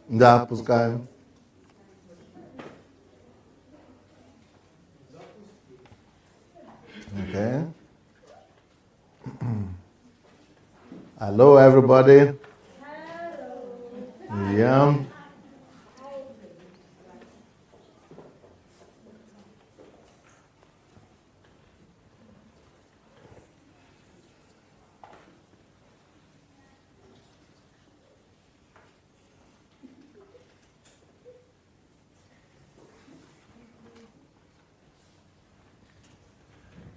Да, пускай. Okay. Hello, everybody. Hello. Yeah.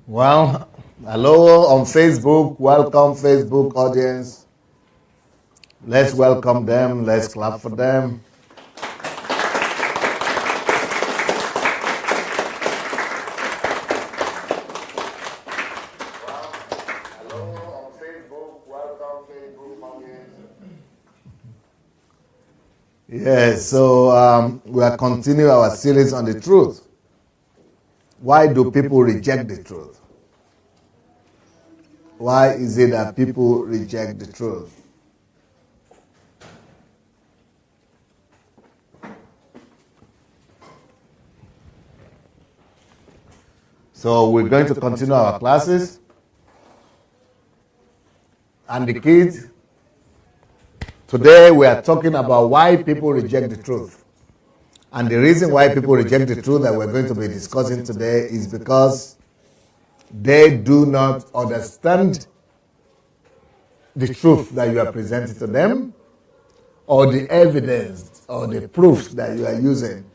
Well, hello on Facebook. Welcome, Facebook audience. Let's welcome them. Let's clap for them. Yes, so we are continuing our series on the truth. Why do people reject the truth? Why is it that people reject the truth? So we're going to continue our classes. And the kids, today we are talking about why people reject the truth. And the reason why people reject the truth that we're going to be discussing today is because they do not understand the truth that you are presenting to them, or the evidence or the proofs that you are using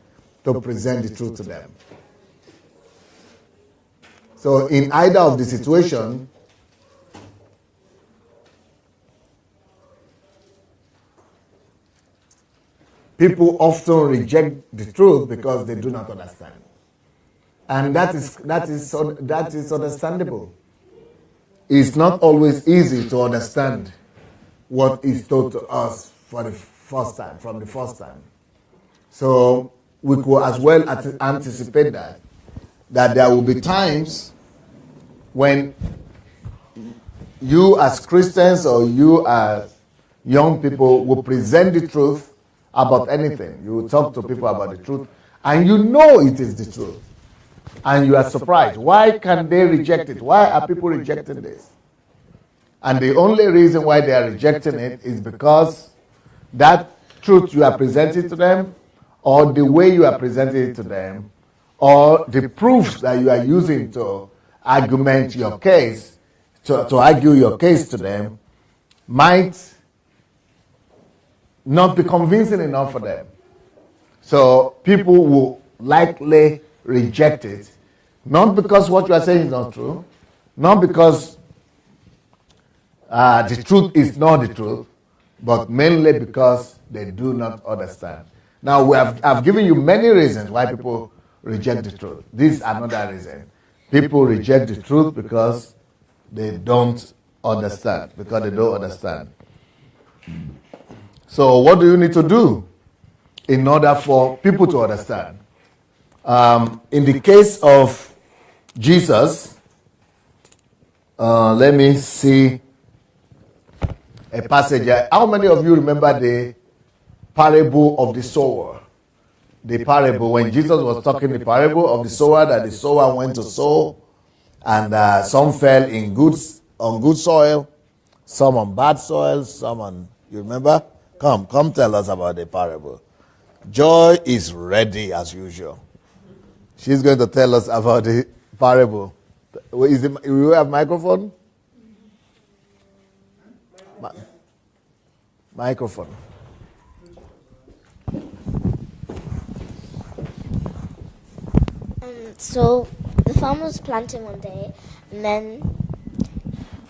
to present the truth to them. So in either of the situation, people often reject the truth because they do not understand. And that is understandable. It's not always easy to understand what is taught to us for the first time, from the first time. So we could as well anticipate that there will be times when you as Christians or you as young people will present the truth about anything. You will talk to people about the truth, and you know it is the truth. And you are surprised. Why can they reject it? Why are people rejecting this? And the only reason why they are rejecting it is because that truth you are presenting to them, or the way you are presenting it to them, or the proofs that you are using to argument your case, to argue your case to them, might not be convincing enough for them. So people will likely reject it, not because what you are saying is not true, not because the truth is not the truth, but mainly because they do not understand. Now, I've given you many reasons why people reject the truth. This is another reason. People reject the truth because they don't understand, So what do you need to do in order for people to understand? In the case of Jesus, let me see a passage. How many of you remember the parable of the sower? The parable, when Jesus was talking the parable of the sower, that the sower went to sow, and some fell on good soil, some on bad soil, some on, you remember? Come tell us about the parable. Joy is ready as usual. She's going to tell us about the parable. You have microphone? Microphone. So the farmer was planting one day, and then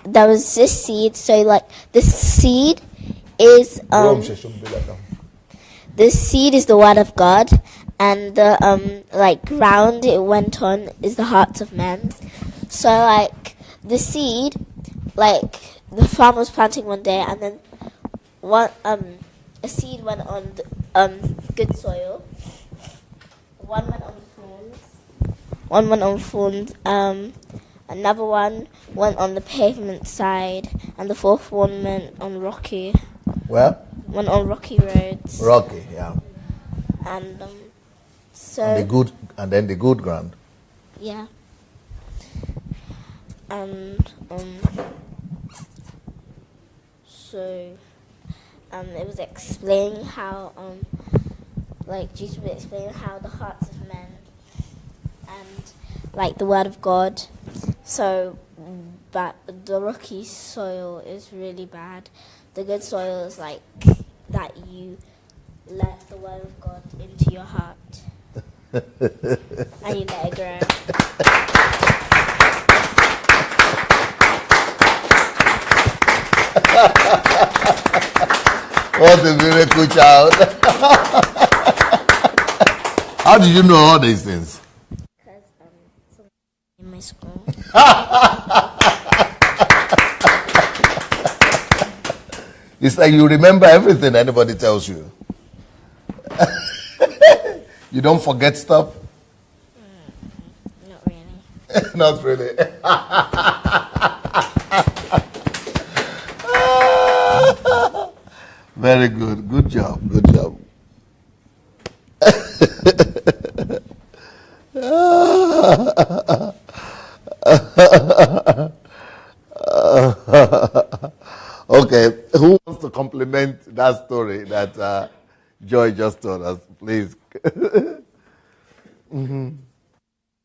there was this seed. So the seed is this seed is the word of God, and the ground it went on is the hearts of men. So the seed, the farmer was planting one day, and then a seed went on good soil. One went on thorns. Another one went on the pavement side, and the fourth one went on rocky. Well, went on rocky roads. Rocky, yeah. And And then the good ground. yeah. And it was explaining how Jesus was explaining how the hearts of men and the word of God. So, but the rocky soil is really bad. The good soil is that you let the word of God into your heart and you let it grow. What a miracle child. How did you know all these things? Because in my school. It's like you remember everything anybody tells you. You don't forget stuff? Not really. Not really. Very good. Good job. Good job. Okay, who wants to compliment that story that Joy just told us, please? I'd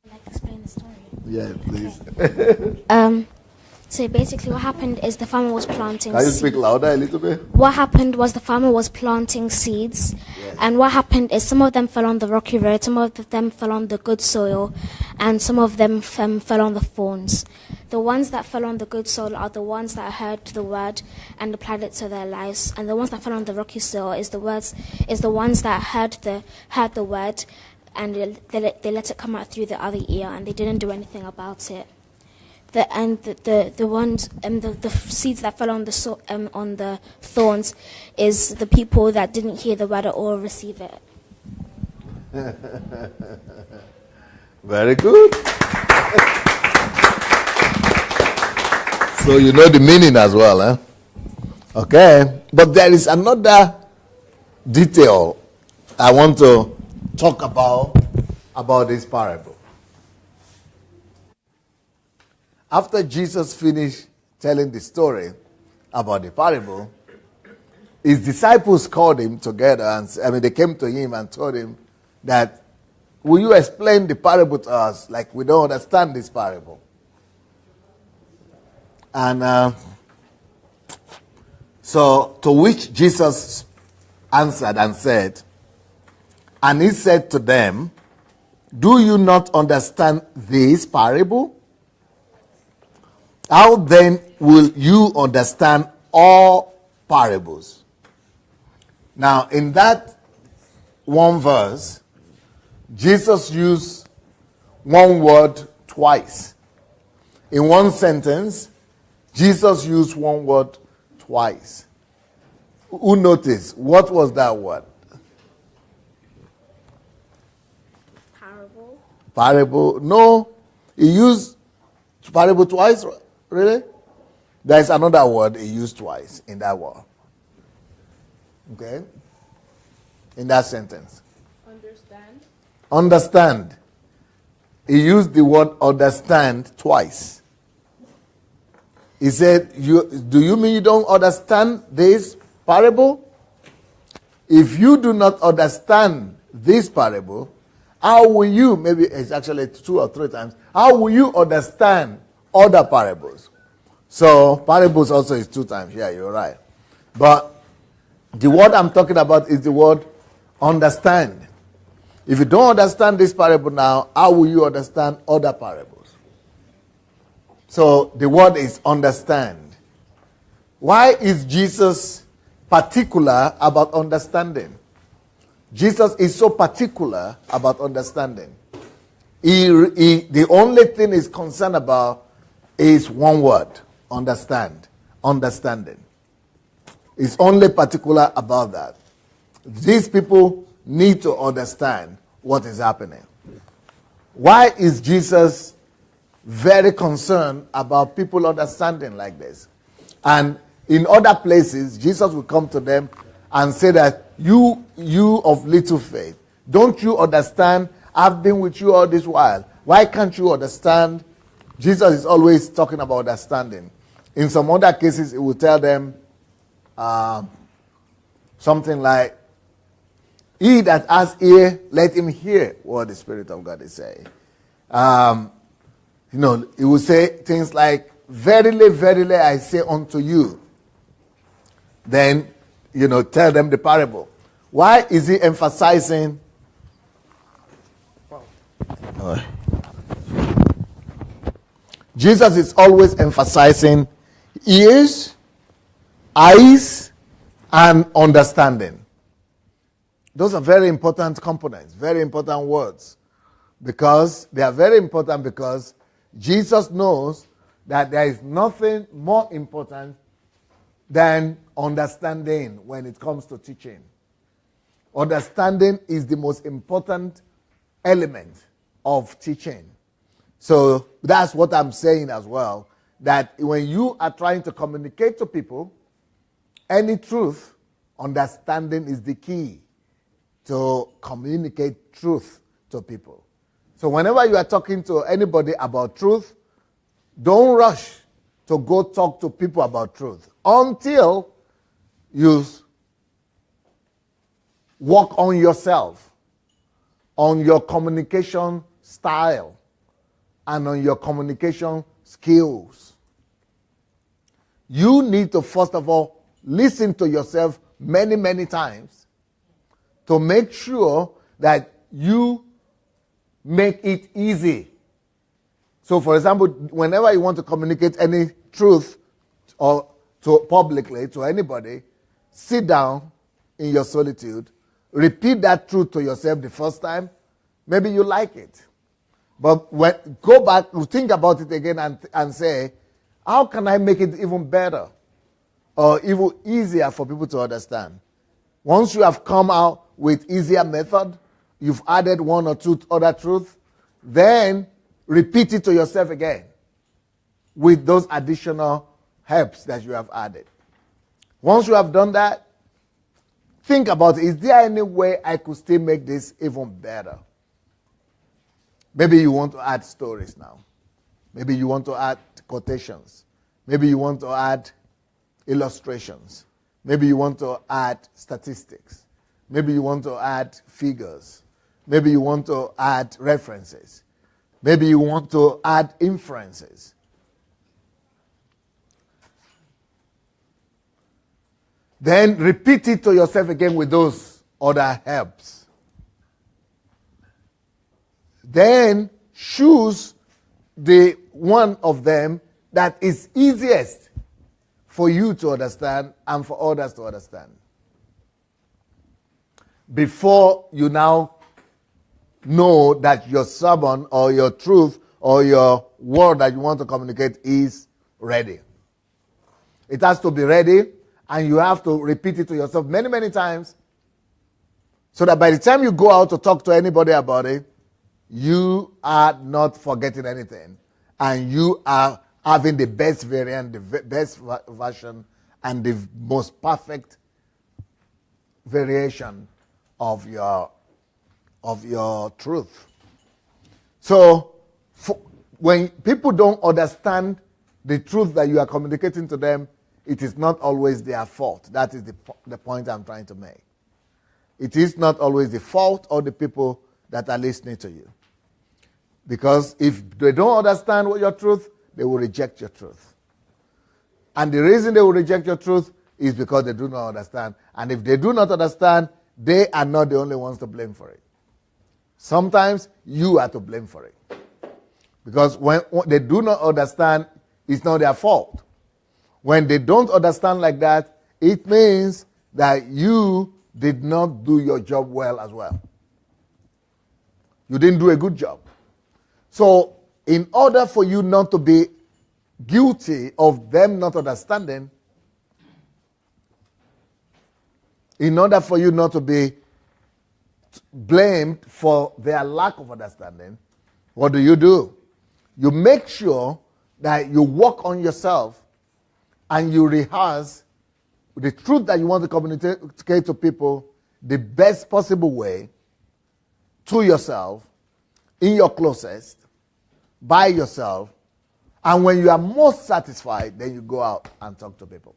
like to explain the story. Yeah, please. So basically what happened is the farmer was planting Can you speak louder a little bit? What happened was the farmer was planting seeds, and what happened is some of them fell on the rocky road, some of them fell on the good soil, and some of them fell on the thorns. The ones that fell on the good soil are the ones that heard the word and applied it to their lives, and the ones that fell on the rocky soil is the ones that heard the word, and they let it come out through the other ear, and they didn't do anything about it. The seeds that fell on the thorns is the people that didn't hear the word or receive it. Very good. So you know the meaning as well, eh? Okay. But there is another detail I want to talk about this parable. After Jesus finished telling the story about the parable, his disciples called him together and they came to him and told him that, will you explain the parable to us? Like, we don't understand this parable. And so to which Jesus answered and said, and he said to them, do you not understand this parable? How then will you understand all parables? Now, in that one verse, Jesus used one word twice. In one sentence, Jesus used one word twice. Who noticed? What was that word? Parable. Parable? No, he used parable twice. Really? There is another word he used twice in that word. Okay? In that sentence. Understand. Understand. He used the word understand twice. He said, do you mean you don't understand this parable? If you do not understand this parable, how will you, maybe it's actually 2 or 3 times, how will you understand other parables? So parables also is 2 times. Yeah, you're right. But the word I'm talking about is the word understand. If you don't understand this parable now, how will you understand other parables? So the word is understand. Why is Jesus particular about understanding? Jesus is so particular about understanding. The only thing he's concerned about is one word, understand, understanding. He's only particular about that. These people need to understand what is happening. Why is Jesus very concerned about people understanding like this? And in other places, Jesus will come to them and say that you of little faith, don't you understand? I've been with you all this while. Why can't you understand? Jesus is always talking about understanding. In some other cases, he will tell them something like, he that has ear, let him hear what the Spirit of God is saying. He will say things like, verily, verily, I say unto you. Then, tell them the parable. Why is he emphasizing? Jesus is always emphasizing ears, eyes, and understanding. Those are very important components, very important words, because they are very important because Jesus knows that there is nothing more important than understanding when it comes to teaching. Understanding is the most important element of teaching. So that's what I'm saying as well, that when you are trying to communicate to people any truth, understanding is the key to communicate truth to people. So whenever you are talking to anybody about truth, don't rush to go talk to people about truth until you work on yourself, on your communication style, and on your communication skills. You need to, first of all, listen to yourself many, many times to make sure that you make it easy. So, for example, whenever you want to communicate any truth or publicly to anybody, sit down in your solitude, repeat that truth to yourself the first time. Maybe you like it. But go back, think about it again and say, how can I make it even better or even easier for people to understand? Once you have come out with easier method, you've added one or two other truths, then repeat it to yourself again with those additional helps that you have added. Once you have done that, think about, is there any way I could still make this even better? Maybe you want to add stories now. Maybe you want to add quotations. Maybe you want to add illustrations. Maybe you want to add statistics. Maybe you want to add figures. Maybe you want to add references. Maybe you want to add inferences. Then repeat it to yourself again with those other helps. Then choose the one of them that is easiest for you to understand and for others to understand. Before you now know that your sermon or your truth or your word that you want to communicate is ready. It has to be ready, and you have to repeat it to yourself many, many times so that by the time you go out to talk to anybody about it, you are not forgetting anything, and you are having the best variant, the best version, and the most perfect variation of your truth. So when people don't understand the truth that you are communicating to them, it is not always their fault. That is the point I'm trying to make. It is not always the fault of the people that are listening to you. Because if they don't understand your truth, they will reject your truth. And the reason they will reject your truth is because they do not understand. And if they do not understand, they are not the only ones to blame for it. Sometimes you are to blame for it. Because when they do not understand, it's not their fault. When they don't understand like that, it means that you did not do your job well as well. You didn't do a good job. So, in order for you not to be guilty of them not understanding, in order for you not to be blamed for their lack of understanding, what do? You make sure that you work on yourself and you rehearse the truth that you want to communicate to people the best possible way, to yourself, in your closest, by yourself, and when you are most satisfied, then you go out and talk to people.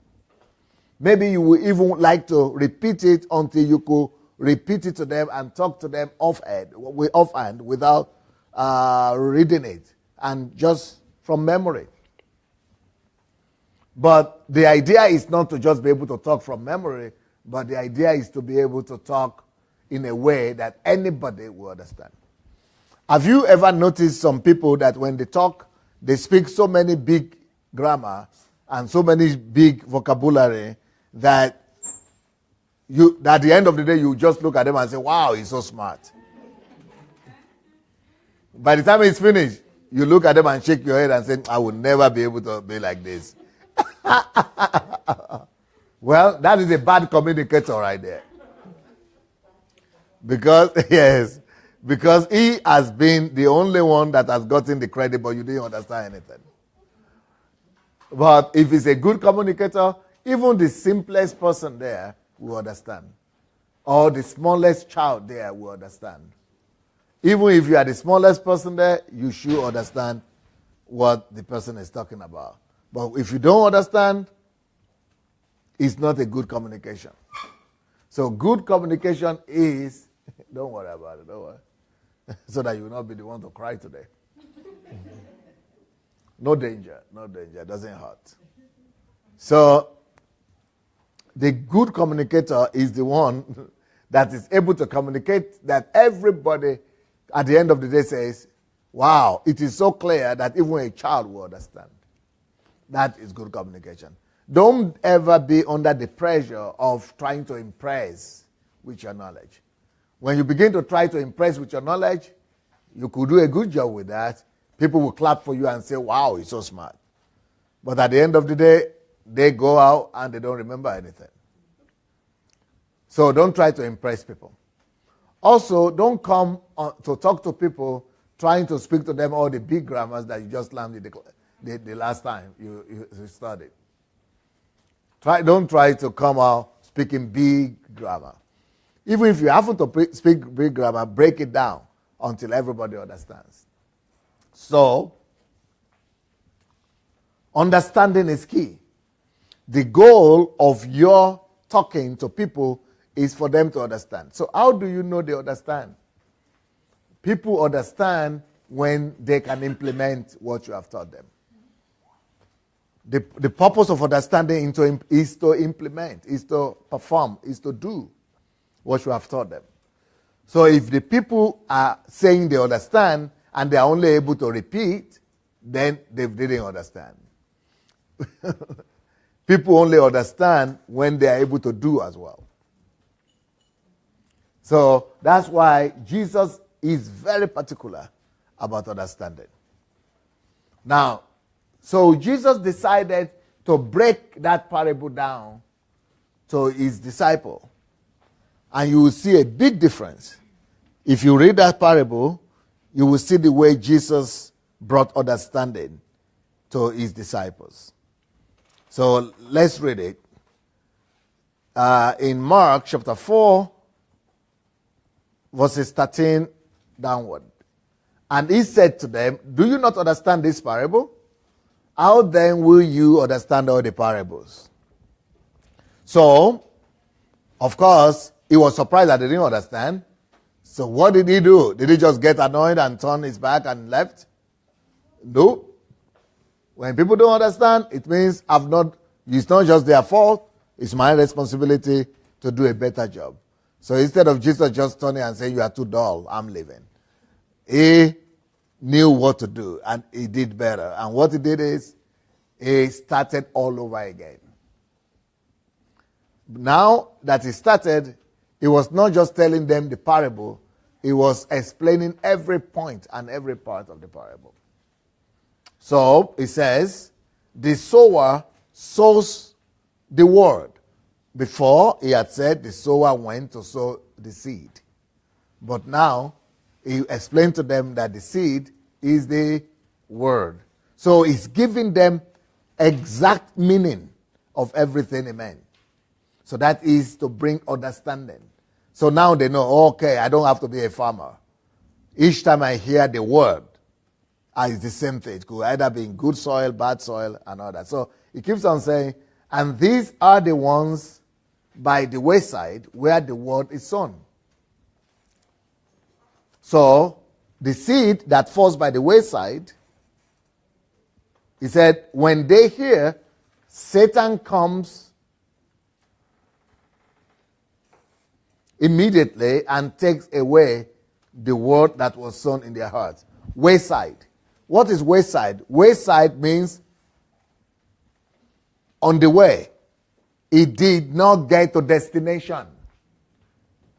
Maybe you would even like to repeat it until you could repeat it to them and talk to them offhand without reading it, and just from memory. But the idea is not to just be able to talk from memory, but the idea is to be able to talk in a way that anybody will understand. Have you ever noticed some people that when they talk, they speak so many big grammar and so many big vocabulary that at the end of the day, you just look at them and say, wow, he's so smart. By the time it's finished, you look at them and shake your head and say, I will never be able to be like this. Well, that is a bad communicator right there. Because he has been the only one that has gotten the credit, but you didn't understand anything. But if he's a good communicator, even the simplest person there will understand. Or the smallest child there will understand. Even if you are the smallest person there, you should understand what the person is talking about. But if you don't understand, it's not a good communication. So good communication is, don't worry about it, don't worry. So that you will not be the one to cry today. No danger, doesn't hurt. So the good communicator is the one that is able to communicate that everybody at the end of the day says, wow, it is so clear that even a child will understand. That is good communication. Don't ever be under the pressure of trying to impress with your knowledge. When you begin to try to impress with your knowledge, you could do a good job with that. People will clap for you and say, wow, he's so smart. But at the end of the day, they go out and they don't remember anything. So don't try to impress people. Also, don't come to talk to people trying to speak to them all the big grammars that you just learned the last time you studied. Don't try to come out speaking big grammar. Even if you happen to speak big grammar, break it down until everybody understands. So, understanding is key. The goal of your talking to people is for them to understand. So how do you know they understand? People understand when they can implement what you have taught them. The purpose of understanding is to implement, is to perform, is to do what you have taught them. So if the people are saying they understand and they are only able to repeat, then they didn't understand. People only understand when they are able to do as well. So that's why Jesus is very particular about understanding. Now, so Jesus decided to break that parable down to his disciple. And you will see a big difference. If you read that parable, you will see the way Jesus brought understanding to his disciples. So let's read it. In Mark chapter 4, verses 13 downward. And he said to them, do you not understand this parable? How then will you understand all the parables? So, of course, he was surprised that they didn't understand. So what did he do? Did he just get annoyed and turn his back and left? No. When people don't understand, it means it's not just their fault, it's my responsibility to do a better job. So instead of Jesus just turning and saying, you are too dull, I'm leaving, he knew what to do and he did better. And what he did is, he started all over again. Now that he started, he was not just telling them the parable, he was explaining every point and every part of the parable. So, he says, the sower sows the word. Before, he had said the sower went to sow the seed. But now, he explained to them that the seed is the word. So, he's giving them exact meaning of everything he meant. So that is to bring understanding. So now they know, okay, I don't have to be a farmer. Each time I hear the word, it's the same thing. It could either be in good soil, bad soil, and all that. So he keeps on saying, and these are the ones by the wayside where the word is sown. So the seed that falls by the wayside, he said, when they hear, Satan comes immediately and takes away the word that was sown in their hearts. Wayside. What is wayside? Wayside means on the way. It did not get to destination.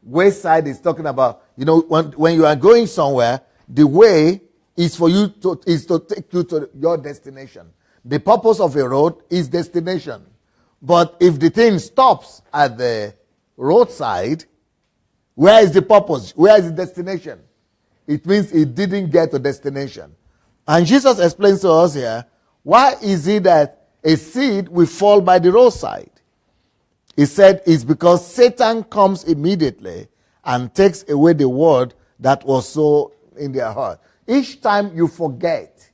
Wayside is talking about, when you are going somewhere, the way is for you to take you to your destination. The purpose of a road is destination. But if the thing stops at the roadside, where is the purpose? Where is the destination? It means it didn't get to destination. And Jesus explains to us here, why is it that a seed will fall by the roadside? He said it's because Satan comes immediately and takes away the word that was sown in their heart. Each time you forget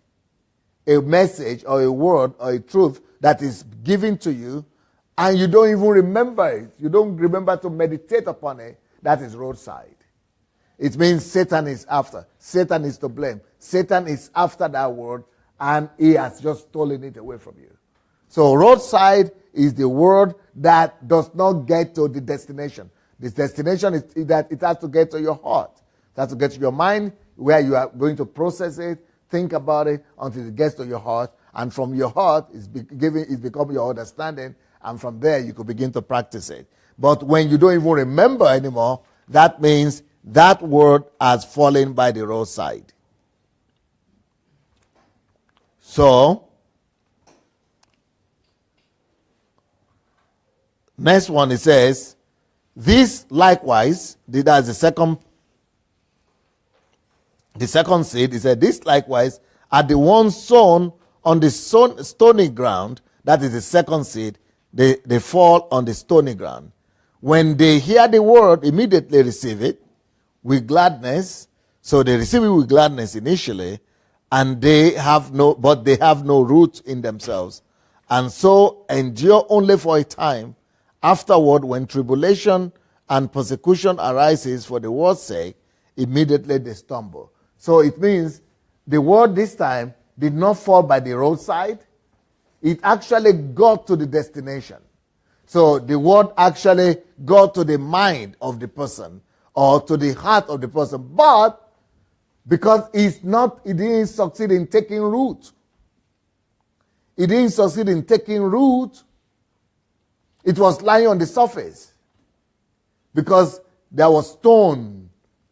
a message or a word or a truth that is given to you and you don't even remember it, you don't remember to meditate upon it, that is roadside. It means Satan is after. Satan is to blame. Satan is after that word and he has just stolen it away from you. So roadside is the word that does not get to the destination. The destination is that it has to get to your heart. It has to get to your mind where you are going to process it, think about it until it gets to your heart. And from your heart, it's become your understanding. And from there, you could begin to practice it. But when you don't even remember anymore, that means that word has fallen by the roadside. So, next one, it says, this likewise, that's the second seed. It said, this likewise are the ones sown on the stony ground. That is the second seed. They fall on the stony ground. When they hear the word, immediately receive it with gladness. So they receive it with gladness initially, and they have no root in themselves, and so endure only for a time. Afterward, when tribulation and persecution arises for the word's sake, immediately they stumble. So it means the word this time did not fall by the roadside. It actually got to the destination. So the word actually got to the mind of the person or to the heart of the person. But because it didn't succeed in taking root. It didn't succeed in taking root. It was lying on the surface because there was stone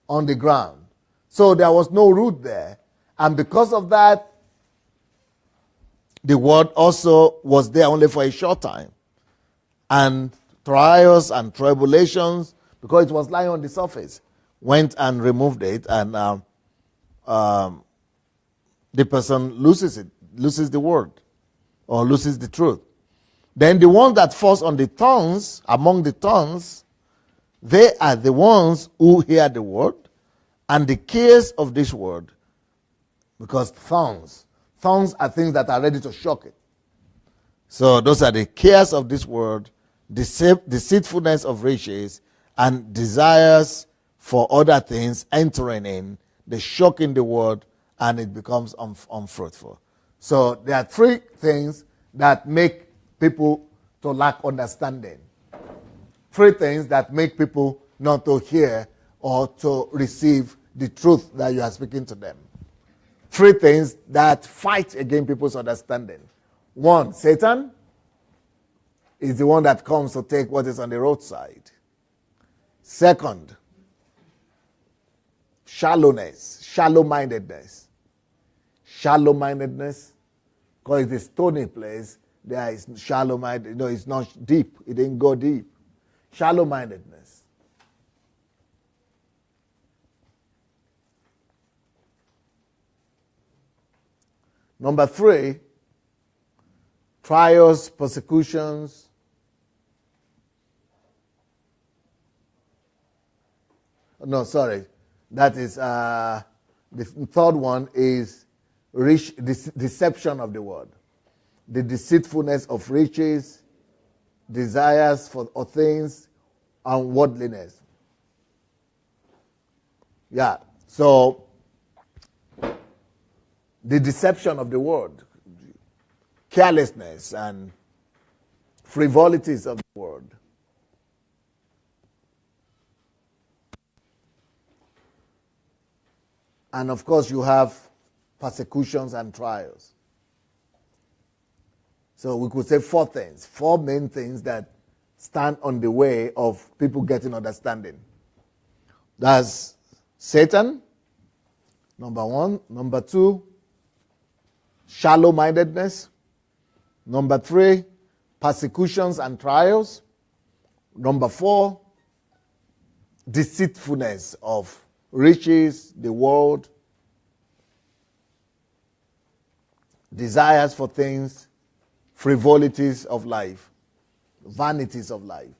on the ground. So there was no root there. And because of that, the word also was there only for a short time. And trials and tribulations, because it was lying on the surface, went and removed it, and the person loses the word, or loses the truth. Then the one that falls on the thorns, among the thorns, they are the ones who hear the word, and the cares of this word, because thorns are things that are ready to shock it. So those are the cares of this world, deceitfulness of riches, and desires for other things entering in, they shock in the word, and it becomes unfruitful. So there are three things that make people to lack understanding. Three things that make people not to hear or to receive the truth that you are speaking to them. Three things that fight against people's understanding. One, Satan is the one that comes to take what is on the roadside. Second, shallow-mindedness. Shallow-mindedness, because it's a stony place, there is shallow-minded, it's not deep. It didn't go deep. Shallow-mindedness. Number three, trials, persecutions, No, sorry. That is, the third one is deception of the word. The deceitfulness of riches, desires for things, and worldliness. Yeah, so the deception of the word, carelessness and frivolities of the word. And of course, you have persecutions and trials. So we could say four main things that stand on the way of people getting understanding. That's Satan, number one. Number two, shallow-mindedness. Number three, persecutions and trials. Number four, deceitfulness of riches, the world, desires for things, frivolities of life, vanities of life.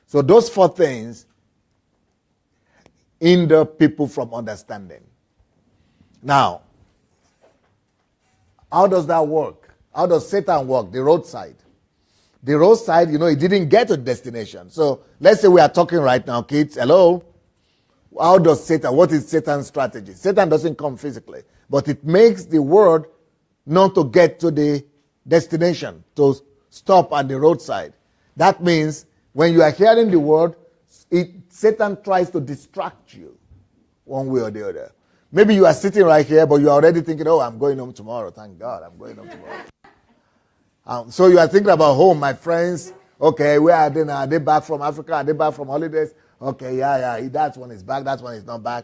So those four things hinder people from understanding. Now, how does that work? How does Satan work? The roadside. The roadside, it didn't get to destination. So let's say we are talking right now, kids. Hello? How does Satan, what is Satan's strategy? Satan doesn't come physically, but it makes the word not to get to the destination, to stop at the roadside. That means when you are hearing the word, Satan tries to distract you one way or the other. Maybe you are sitting right here, but you are already thinking, oh, I'm going home tomorrow. Thank God, I'm going home tomorrow. So you are thinking about home, my friends. Okay, where are they now? Are they back from Africa? Are they back from holidays? Okay, yeah, that one is back, that one is not back.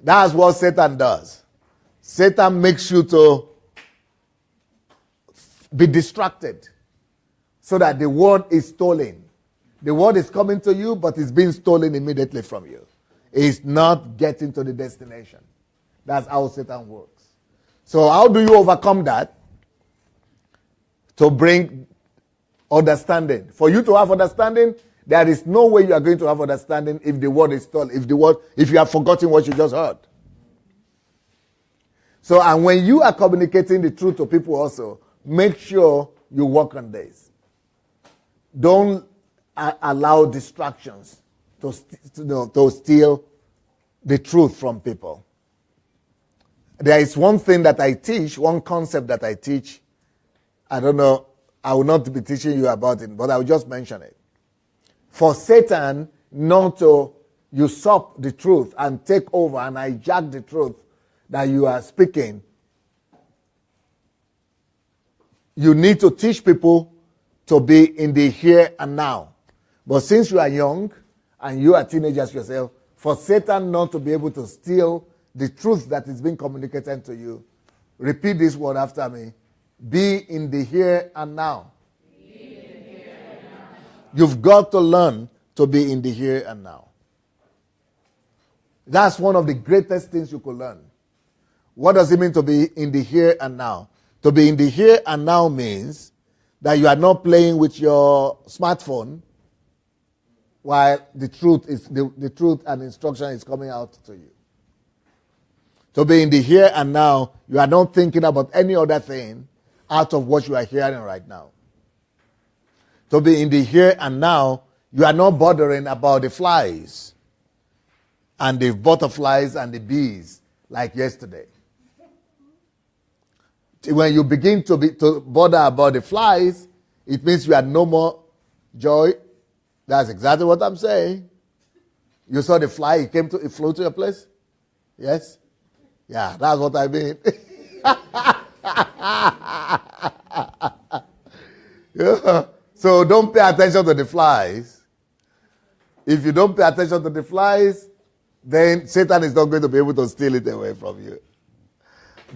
That's what Satan does. Satan makes you to be distracted so that the word is stolen. The word is coming to you, but it's being stolen immediately from you. It's not getting to the destination. That's how Satan works. So how do you overcome that? To bring understanding. For you to have understanding, there is no way you are going to have understanding if the word is stolen, if you have forgotten what you just heard. So, and when you are communicating the truth to people also, make sure you work on this. Don't allow distractions to steal the truth from people. There is one thing that I teach, one concept that I teach. I don't know, I will not be teaching you about it, but I will just mention it. For Satan not to usurp the truth and take over and hijack the truth that you are speaking, you need to teach people to be in the here and now. But since you are young and you are teenagers yourself, for Satan not to be able to steal the truth that is being communicated to you, repeat this word after me. Be in the here and now. You've got to learn to be in the here and now. That's one of the greatest things you could learn. What does it mean to be in the here and now? To be in the here and now means that you are not playing with your smartphone while the truth and instruction is coming out to you. To be in the here and now, you are not thinking about any other thing out of what you are hearing right now. To be in the here and now, you are not bothering about the flies and the butterflies and the bees like yesterday. When you begin to bother about the flies, it means you have no more joy. That's exactly what I'm saying. You saw the fly, it flew to your place? Yes? Yeah, that's what I mean. Yeah. So don't pay attention to the flies. If you don't pay attention to the flies, then Satan is not going to be able to steal it away from you.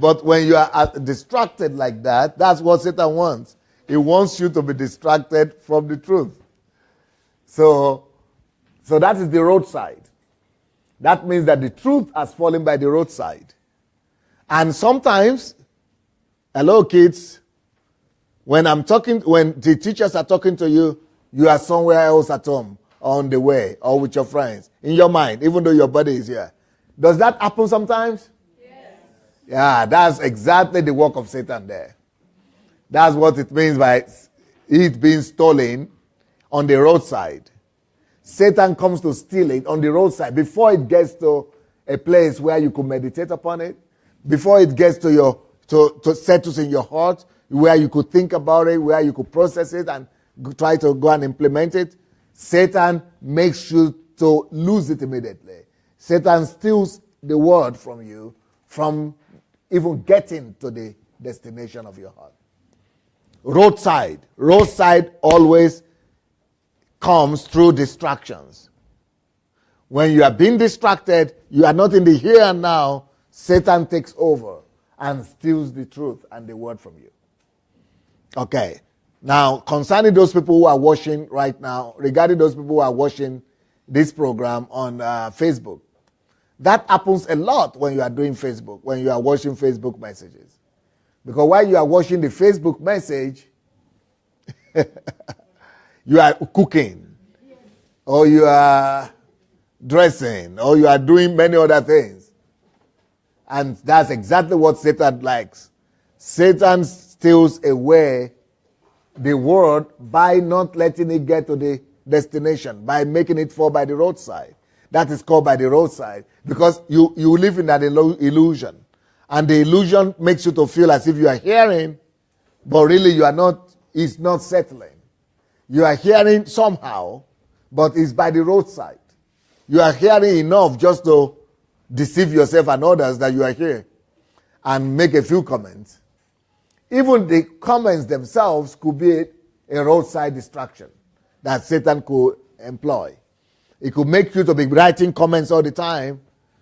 But when you are distracted like that, that's what Satan wants. He wants you to be distracted from the truth. So that is the roadside. That means that the truth has fallen by the roadside. And sometimes, hello kids, when the teachers are talking to you, you are somewhere else at home. on the way or with your friends, in your mind, even though your body is here. Does that happen sometimes? Yes. Yeah, that's exactly the work of Satan there. That's what it means by it being stolen on the roadside. Satan comes to steal it on the roadside before it gets to a place where you could meditate upon it, before it gets to settles in your heart, where you could think about it, where you could process it and try to go and implement it. Satan makes you to lose it immediately. Satan steals the word from you from even getting to the destination of your heart. Roadside always comes through distractions. When you are being distracted, you are not in the here and now, Satan takes over and steals the truth and the word from you. Okay. Now, concerning those people who are watching right now, regarding those people who are watching this program on Facebook, that happens a lot when you are doing Facebook, when you are watching Facebook messages. Because while you are watching the Facebook message, you are cooking, or you are dressing, or you are doing many other things. And that's exactly what Satan likes. Satan steals away the word by not letting it get to the destination, by making it fall by the roadside. That is called by the roadside, because you live in that illusion. And the illusion makes you to feel as if you are hearing, but really you are not, it's not settling. You are hearing somehow, but it's by the roadside. You are hearing enough just to deceive yourself and others that you are here and make a few comments. Even the comments themselves could be a roadside distraction that Satan could employ. It could make you to be writing comments all the time,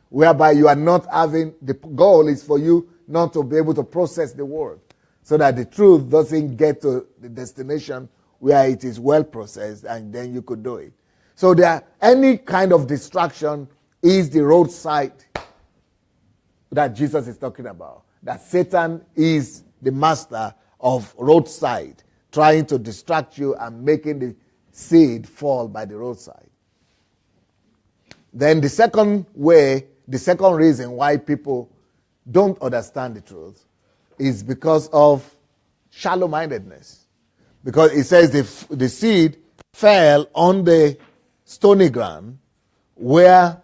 whereby you are not having, the goal is for you not to be able to process the word, so that the truth doesn't get to the destination where it is well processed, and then you could do it. So any kind of distraction is the roadside that Jesus is talking about. That Satan is the master of roadside, trying to distract you and making the seed fall by the roadside. Then the second reason why people don't understand the truth is because of shallow-mindedness. Because it says the seed fell on the stony ground where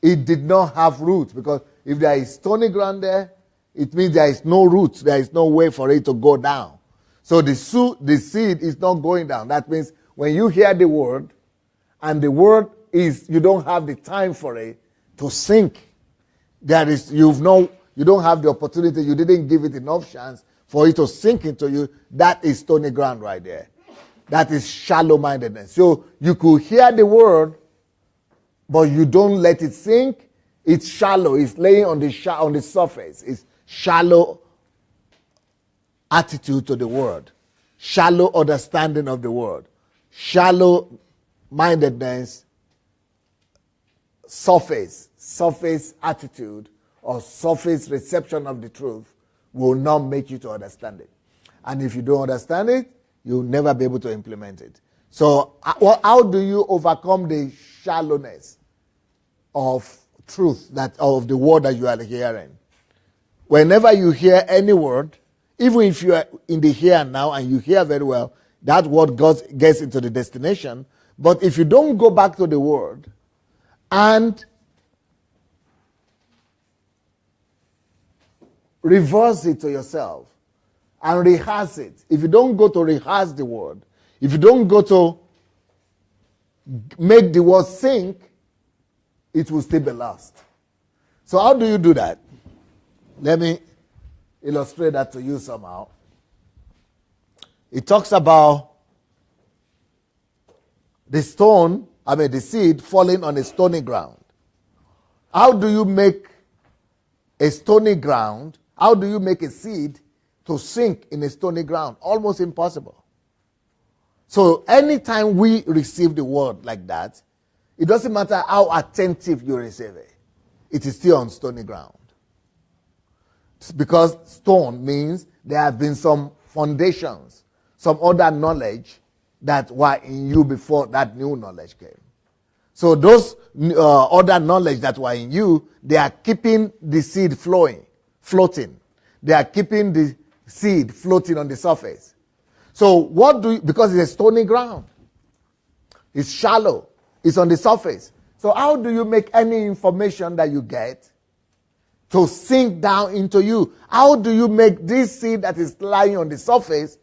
it did not have roots. Because if there is stony ground there, it means there is no roots. There is no way for it to go down. So the seed is not going down. That means when you hear the word, and the word is, you don't have the time for it to sink. You don't have the opportunity. You didn't give it enough chance for it to sink into you. That is stony ground right there. That is shallow-mindedness. So you could hear the word, but you don't let it sink. It's shallow. It's laying on the surface. It's shallow attitude to the word, shallow understanding of the word, shallow mindedness, surface attitude or surface reception of the truth will not make you to understand it. And if you don't understand it, you'll never be able to implement it. So how do you overcome the shallowness of truth, of the word that you are hearing? Whenever you hear any word, even if you are in the here and now and you hear very well, that word gets into the destination. But if you don't go back to the word and reverse it to yourself and rehearse it, if you don't go to rehearse the word, if you don't go to make the word sink, it will still be lost. So how do you do that? Let me illustrate that to you somehow. It talks about the seed falling on a stony ground. How do you make a stony ground? How do you make a seed to sink in a stony ground? Almost impossible. So anytime we receive the word like that, it doesn't matter how attentive you receive it. It is still on stony ground. Because stone means there have been some foundations, some other knowledge that were in you before that new knowledge came. So those other knowledge that were in you, they are keeping the seed floating. They are keeping the seed floating on the surface. So because it's a stony ground, it's shallow, it's on the surface. So how do you make any information that you get to sink down into you? How do you make this seed that is lying on the surface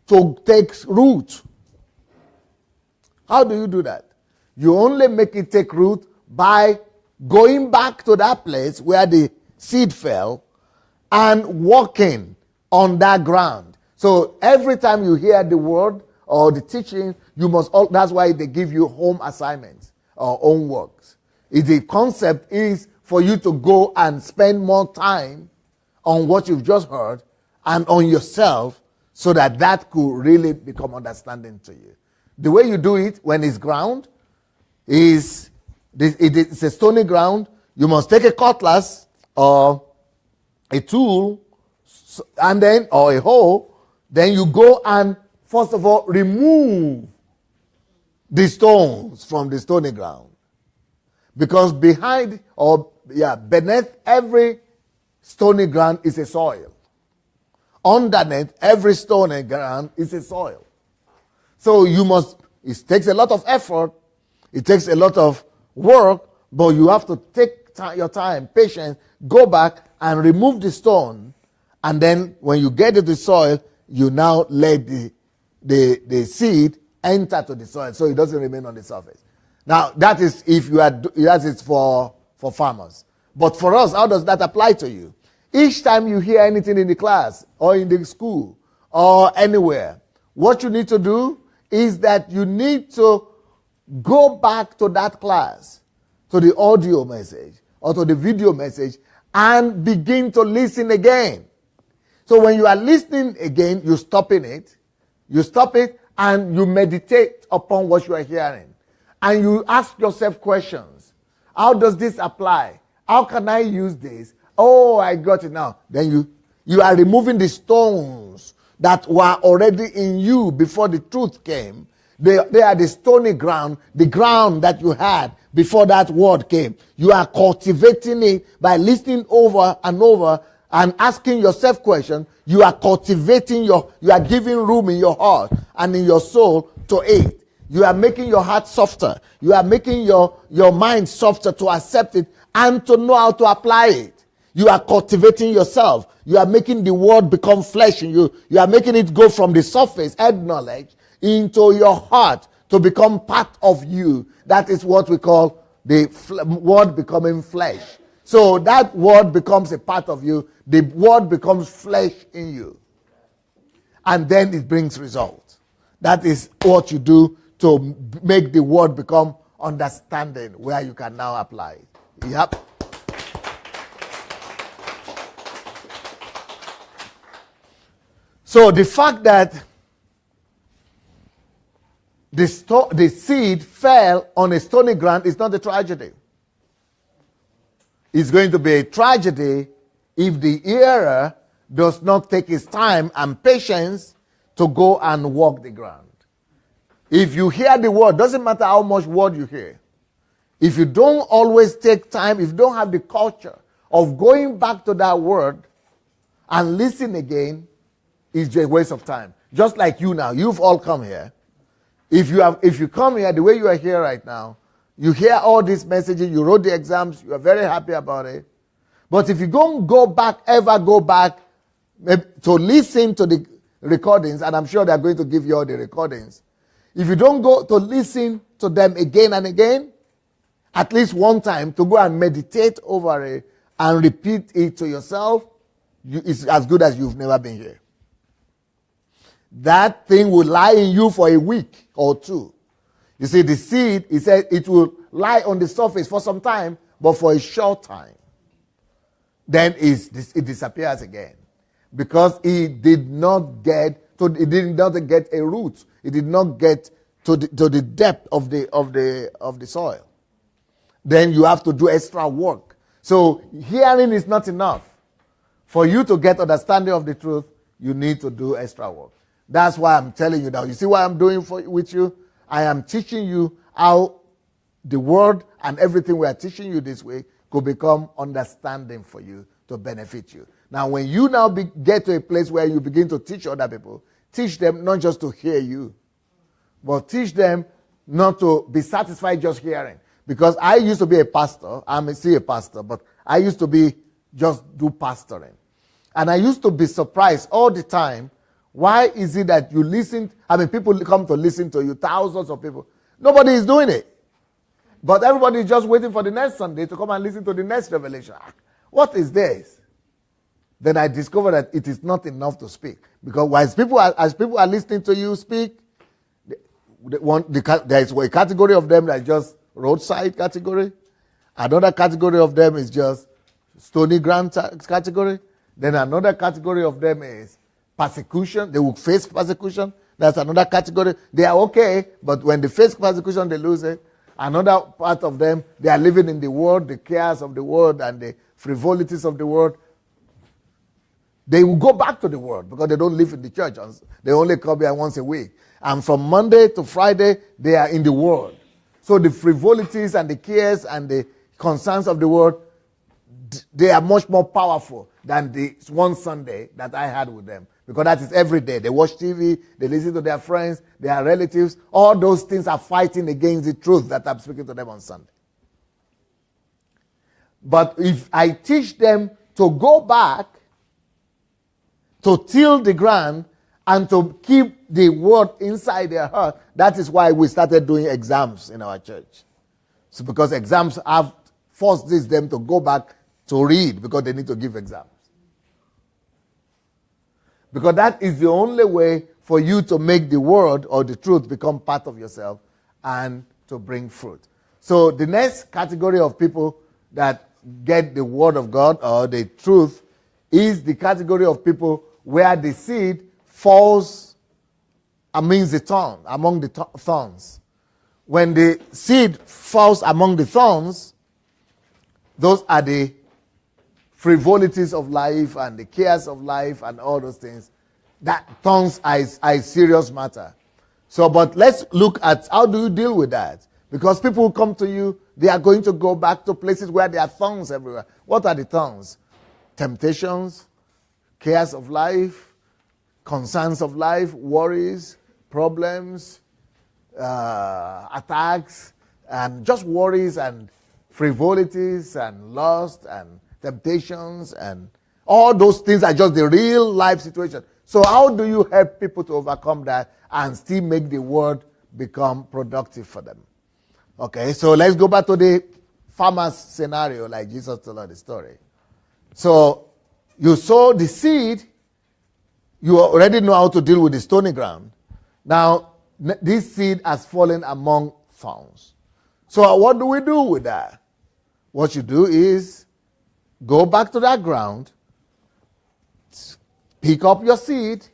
to take root? How do you do that? You only make it take root by going back to that place where the seed fell and walking on that ground. So every time you hear the word or the teaching, that's why they give you home assignments or homeworks. The concept is for you to go and spend more time on what you've just heard and on yourself so that could really become understanding to you. The way you do it when it's ground it's a stony ground. You must take a cutlass or a tool or a hoe. Then you go and first of all remove the stones from the stony ground. Because beneath every stony ground is a soil. Underneath every stony ground is a soil. So it takes a lot of effort. It takes a lot of work, but you have to take your time, patience, go back and remove the stone. And then when you get to the soil, you now let the seed enter to the soil so it doesn't remain on the surface. Now, that is for farmers. But for us, how does that apply to you? Each time you hear anything in the class or in the school or anywhere, what you need to do is that you need to go back to that class, to the audio message or to the video message and begin to listen again. So when you are listening again, you stop it and you meditate upon what you are hearing. And you ask yourself questions. How does this apply? How can I use this? Oh, I got it now. Then you are removing the stones that were already in you before the truth came. They are the stony ground, the ground that you had before that word came. You are cultivating it by listening over and over and asking yourself questions. You are cultivating you are giving room in your heart and in your soul to it. You are making your heart softer. You are making your mind softer to accept it and to know how to apply it. You are cultivating yourself. You are making the word become flesh in you. You are making it go from the surface, head knowledge, into your heart to become part of you. That is what we call the word becoming flesh. So that word becomes a part of you. The word becomes flesh in you. And then it brings results. That is what you do to make the word become understanding, where you can now apply it. Yep. So the fact that the seed fell on a stony ground is not a tragedy. It's going to be a tragedy if the hearer does not take his time and patience to go and walk the ground. If you hear the word, doesn't matter how much word you hear. If you don't always take time, if you don't have the culture of going back to that word and listen again, it's just a waste of time. Just like you now, you've all come here. If you come here the way you are here right now, you hear all these messages, you wrote the exams, you are very happy about it. But if you don't ever go back to listen to the recordings, and I'm sure they're going to give you all the recordings, if you don't go to listen to them again and again, at least one time, to go and meditate over it and repeat it to yourself, it's as good as you've never been here. That thing will lie in you for a week or two. You see, the seed, he said, it will lie on the surface for some time, but for a short time. Then it disappears again. Because it did not get a root. It did not get to the depth of the soil. Then you have to do extra work. So hearing is not enough. For you to get understanding of the truth, you need to do extra work. That's why I'm telling you now. You see what I'm doing with you? I am teaching you how the word and everything we are teaching you this way could become understanding for you to benefit you. Now, when you now get to a place where you begin to teach other people, teach them not just to hear you, but teach them not to be satisfied just hearing. Because I used to be a pastor. I'm still a pastor, but I used to just do pastoring. And I used to be surprised all the time. Why is it that you listen? People come to listen to you, thousands of people. Nobody is doing it. But everybody is just waiting for the next Sunday to come and listen to the next revelation. What is this? Then I discovered that it is not enough to speak. Because as people are listening to you speak, there is a category of them that is just roadside category. Another category of them is just stony ground category. Then another category of them is persecution. They will face persecution. That's another category. They are okay, but when they face persecution, they lose it. Another part of them, they are living in the world, the cares of the world and the frivolities of the world. They will go back to the world because they don't live in the church. They only come here once a week. And from Monday to Friday, they are in the world. So the frivolities and the cares and the concerns of the world, they are much more powerful than the one Sunday that I had with them. Because that is every day. They watch TV, they listen to their friends, their relatives. All those things are fighting against the truth that I'm speaking to them on Sunday. But if I teach them to go back, to till the ground, and to keep the word inside their heart, that is why we started doing exams in our church. So because exams have forced them to go back to read because they need to give exams. Because that is the only way for you to make the word or the truth become part of yourself and to bring fruit. So the next category of people that get the word of God or the truth is the category of people where the seed falls among the thorns. When the seed falls among the thorns, those are the frivolities of life and the cares of life and all those things. That thorns are a serious matter. So, but let's look at how do you deal with that? Because people who come to you, they are going to go back to places where there are thorns everywhere. What are the thorns? Temptations, cares of life, concerns of life, worries, problems, attacks, and just worries and frivolities and lust and temptations and all those things are just the real life situation. So how do you help people to overcome that and still make the word become productive for them? Okay, so let's go back to the farmer's scenario like Jesus told us the story. So you sow the seed, you already know how to deal with the stony ground. Now, this seed has fallen among thorns. So what do we do with that? What you do is go back to that ground, pick up your seed,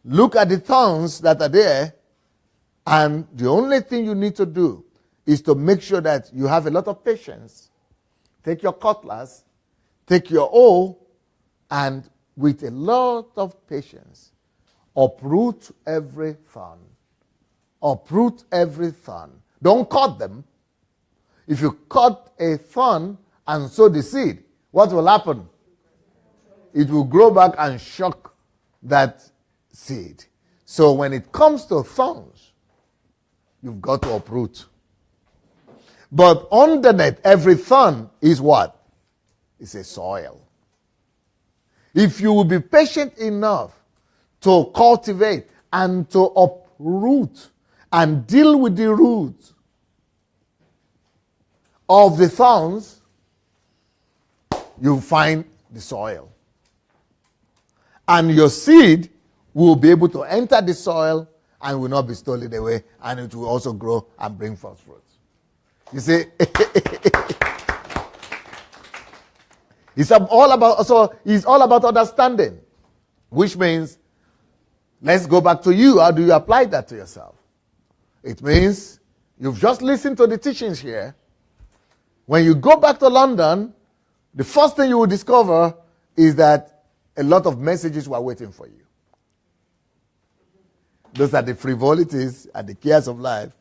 look at the thorns that are there, and the only thing you need to do is to make sure that you have a lot of patience. Take your cutlass, take your hoe, and with a lot of patience, uproot every thorn. Uproot every thorn. Don't cut them. If you cut a thorn and sow the seed, what will happen? It will grow back and shock that seed. So when it comes to thorns, you've got to uproot. But underneath every thorn is what? It's a soil. If you will be patient enough to cultivate and to uproot and deal with the roots of the thorns, you'll find the soil. And your seed will be able to enter the soil and will not be stolen away, and it will also grow and bring forth fruit. You see? It's all about understanding, which means, let's go back to you. How do you apply that to yourself? It means you've just listened to the teachings here. When you go back to London, the first thing you will discover is that a lot of messages were waiting for you. Those are the frivolities and the cares of life.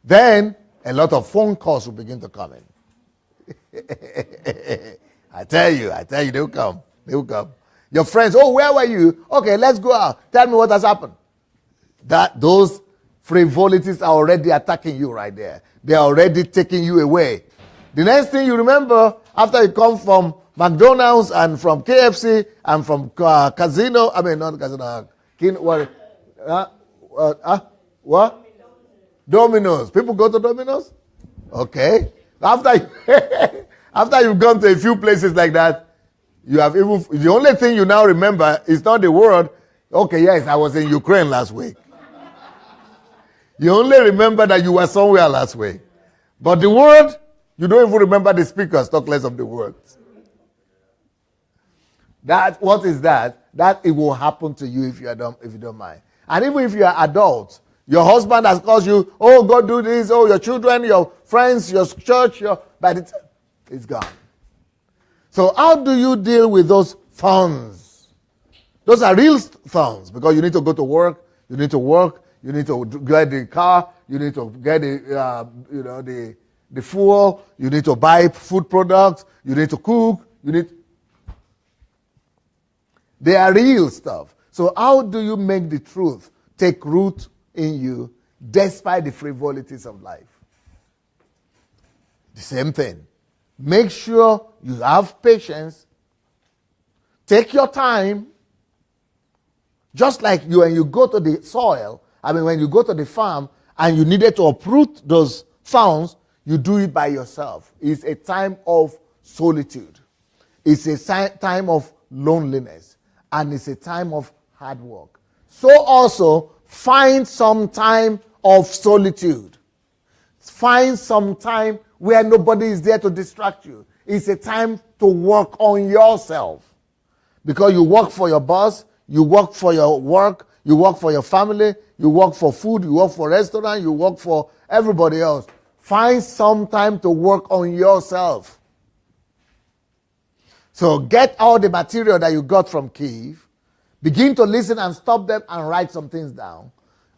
Then a lot of phone calls will begin to come in. I tell you, they will come. They will come. Your friends, oh, where were you? Okay, let's go out. Tell me what has happened. Those frivolities are already attacking you right there. They are already taking you away. The next thing you remember, after you come from McDonald's and from KFC and from casino, I mean, not casino, what? Domino's. People go to Domino's? Okay. After you've gone to a few places like that, you have even, the only thing you now remember is not the word. Okay, yes, I was in Ukraine last week. You only remember that you were somewhere last week. But the word, you don't even remember the speakers, talk less of the words. What is that? That it will happen to you if you don't mind. And even if you are adults, your husband has caused you, oh, go do this, oh, your children, your friends, your church, but it's gone. So how do you deal with those thorns? Those are real thorns because you need to go to work, you need to work, you need to get the car, you need to get the fuel, you need to buy food products, you need to cook, they are real stuff. So how do you make the truth take root in you despite the frivolities of life? The same thing. Make sure you have patience. Take your time. Just like when you go to the soil, when you go to the farm and you needed to uproot those thorns, you do it by yourself. It's a time of solitude. It's a time of loneliness. And it's a time of hard work. So also, find some time of solitude. Find some time where nobody is there to distract you. It's a time to work on yourself. Because you work for your boss, you work for your work, you work for your family, you work for food, you work for restaurant, you work for everybody else. Find some time to work on yourself. So get all the material that you got from Kyiv. Begin to listen and stop them and write some things down.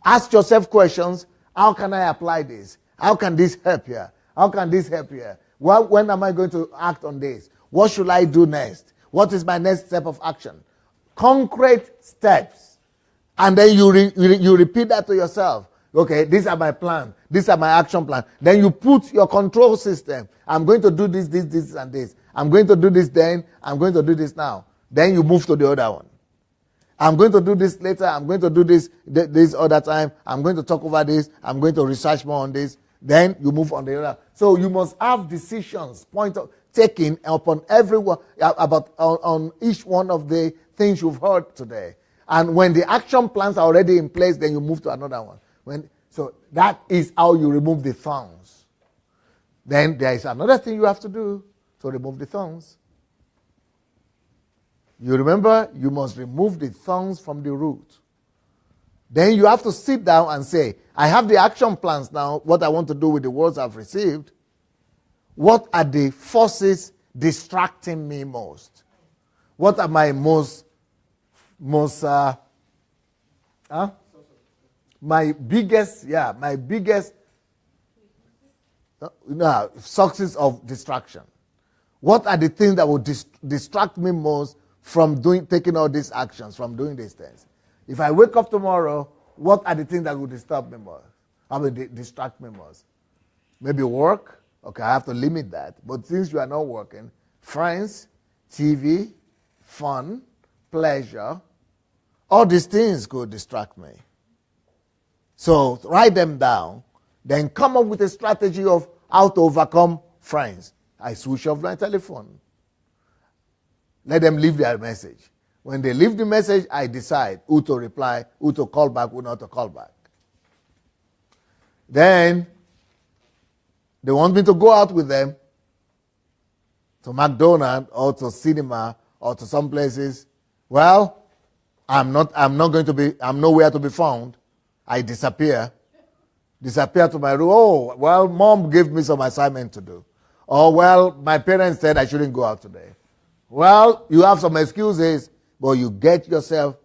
Ask yourself questions. How can I apply this? How can this help here? How can this help here? When am I going to act on this? What should I do next? What is my next step of action? Concrete steps. And then you repeat that to yourself. Okay, these are my plan. These are my action plan. Then you put your control system. I'm going to do this, and this. I'm going to do this then. I'm going to do this now. Then you move to the other one. I'm going to do this later. I'm going to do this other time. I'm going to talk over this. I'm going to research more on this. Then you move on the other. So you must have decisions taken upon everyone on each one of the things you've heard today. And when the action plans are already in place, then you move to another one. So that is how you remove the thorns. Then there is another thing you have to do to remove the thorns. You remember, you must remove the thorns from the root. Then you have to sit down and say, I have the action plans now, what I want to do with the words I've received. What are the forces distracting me most? What are my my biggest sources of distraction? What are the things that will distract me most from taking all these actions, from doing these things? If I wake up tomorrow, what are the things that will disturb me most? Distract me most? Maybe work. Okay, I have to limit that. But since you are not working, friends, TV, fun, pleasure, all these things could distract me. So write them down, then come up with a strategy of how to overcome friends. I switch off my telephone. Let them leave their message. When they leave the message, I decide who to reply, who to call back, who not to call back. Then they want me to go out with them to McDonald's or to cinema or to some places. Well, I'm nowhere to be found. I disappear to my room. Oh, well, mom gave me some assignment to do. Or, well, my parents said I shouldn't go out today. Well, you have some excuses, but you get yourself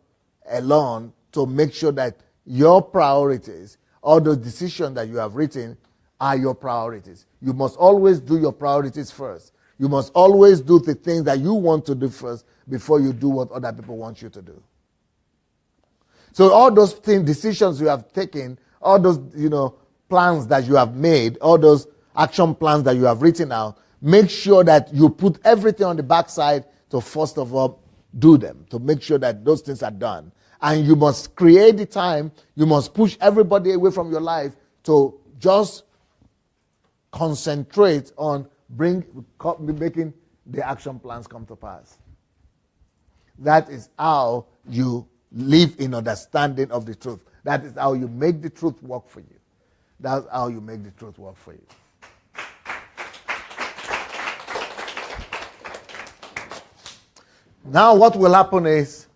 alone to make sure that your priorities, all those decisions that you have written are your priorities. You must always do your priorities first. You must always do the things that you want to do first before you do what other people want you to do. So all those decisions you have taken, all those plans that you have made, all those action plans that you have written out, make sure that you put everything on the backside to first of all do them, to make sure that those things are done. And you must create the time, you must push everybody away from your life to just concentrate on making the action plans come to pass. That is how you live in understanding of the truth. That is how you make the truth work for you. That's how you make the truth work for you. Now what will happen is,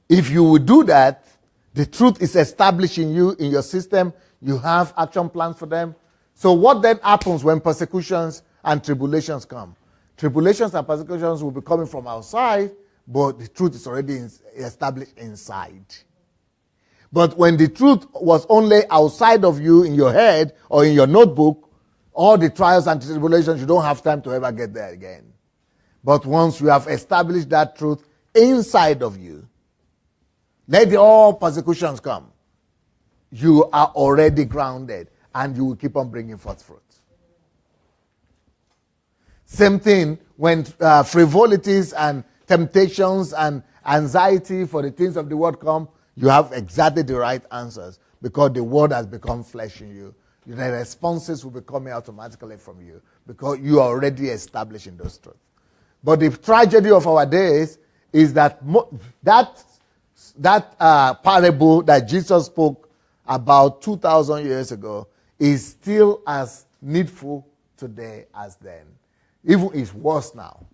if you will do that, the truth is established in you, in your system, you have action plans for them. So what then happens when persecutions and tribulations come? Tribulations and persecutions will be coming from outside, but the truth is already established inside. But when the truth was only outside of you, in your head or in your notebook, all the trials and tribulations, you don't have time to ever get there again. But once you have established that truth inside of you, let all persecutions come. You are already grounded and you will keep on bringing forth fruit. Same thing when frivolities and temptations and anxiety for the things of the world come, you have exactly the right answers because the word has become flesh in you. The responses will be coming automatically from you because you are already established in those truths. But the tragedy of our days is that that parable that Jesus spoke about 2,000 years ago is still as needful today as then. Even it's worse now.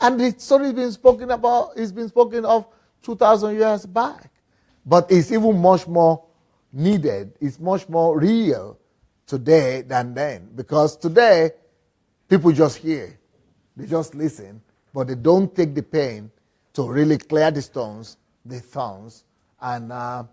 And it's already been spoken about, it's been spoken of 2,000 years back. But it's even much more needed, it's much more real today than then. Because today, people just hear, they just listen, but they don't take the pain to really clear the stones, the thorns, and to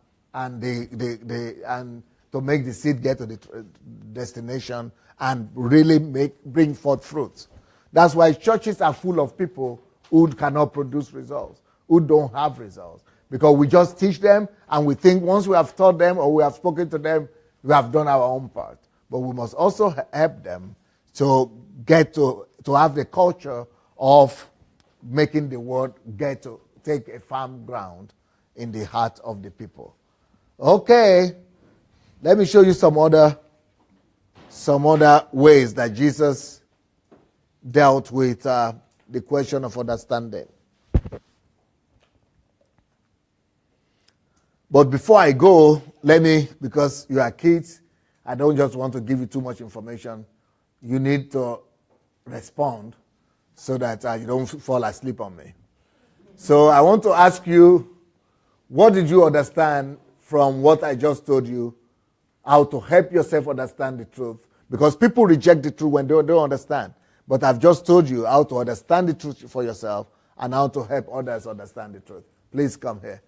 make the seed get to the destination and really bring forth fruits. That's why churches are full of people who cannot produce results, who don't have results. Because we just teach them and we think once we have taught them or we have spoken to them, we have done our own part. But we must also help them to get to have the culture of making the word get to take a firm ground in the heart of the people. Okay, let me show you some other ways that Jesus dealt with the question of understanding. But before I go, because you are kids, I don't just want to give you too much information. You need to respond so that you don't fall asleep on me. So I want to ask you, what did you understand from what I just told you, how to help yourself understand the truth? Because people reject the truth when they don't understand. But I've just told you how to understand the truth for yourself and how to help others understand the truth. Please come here.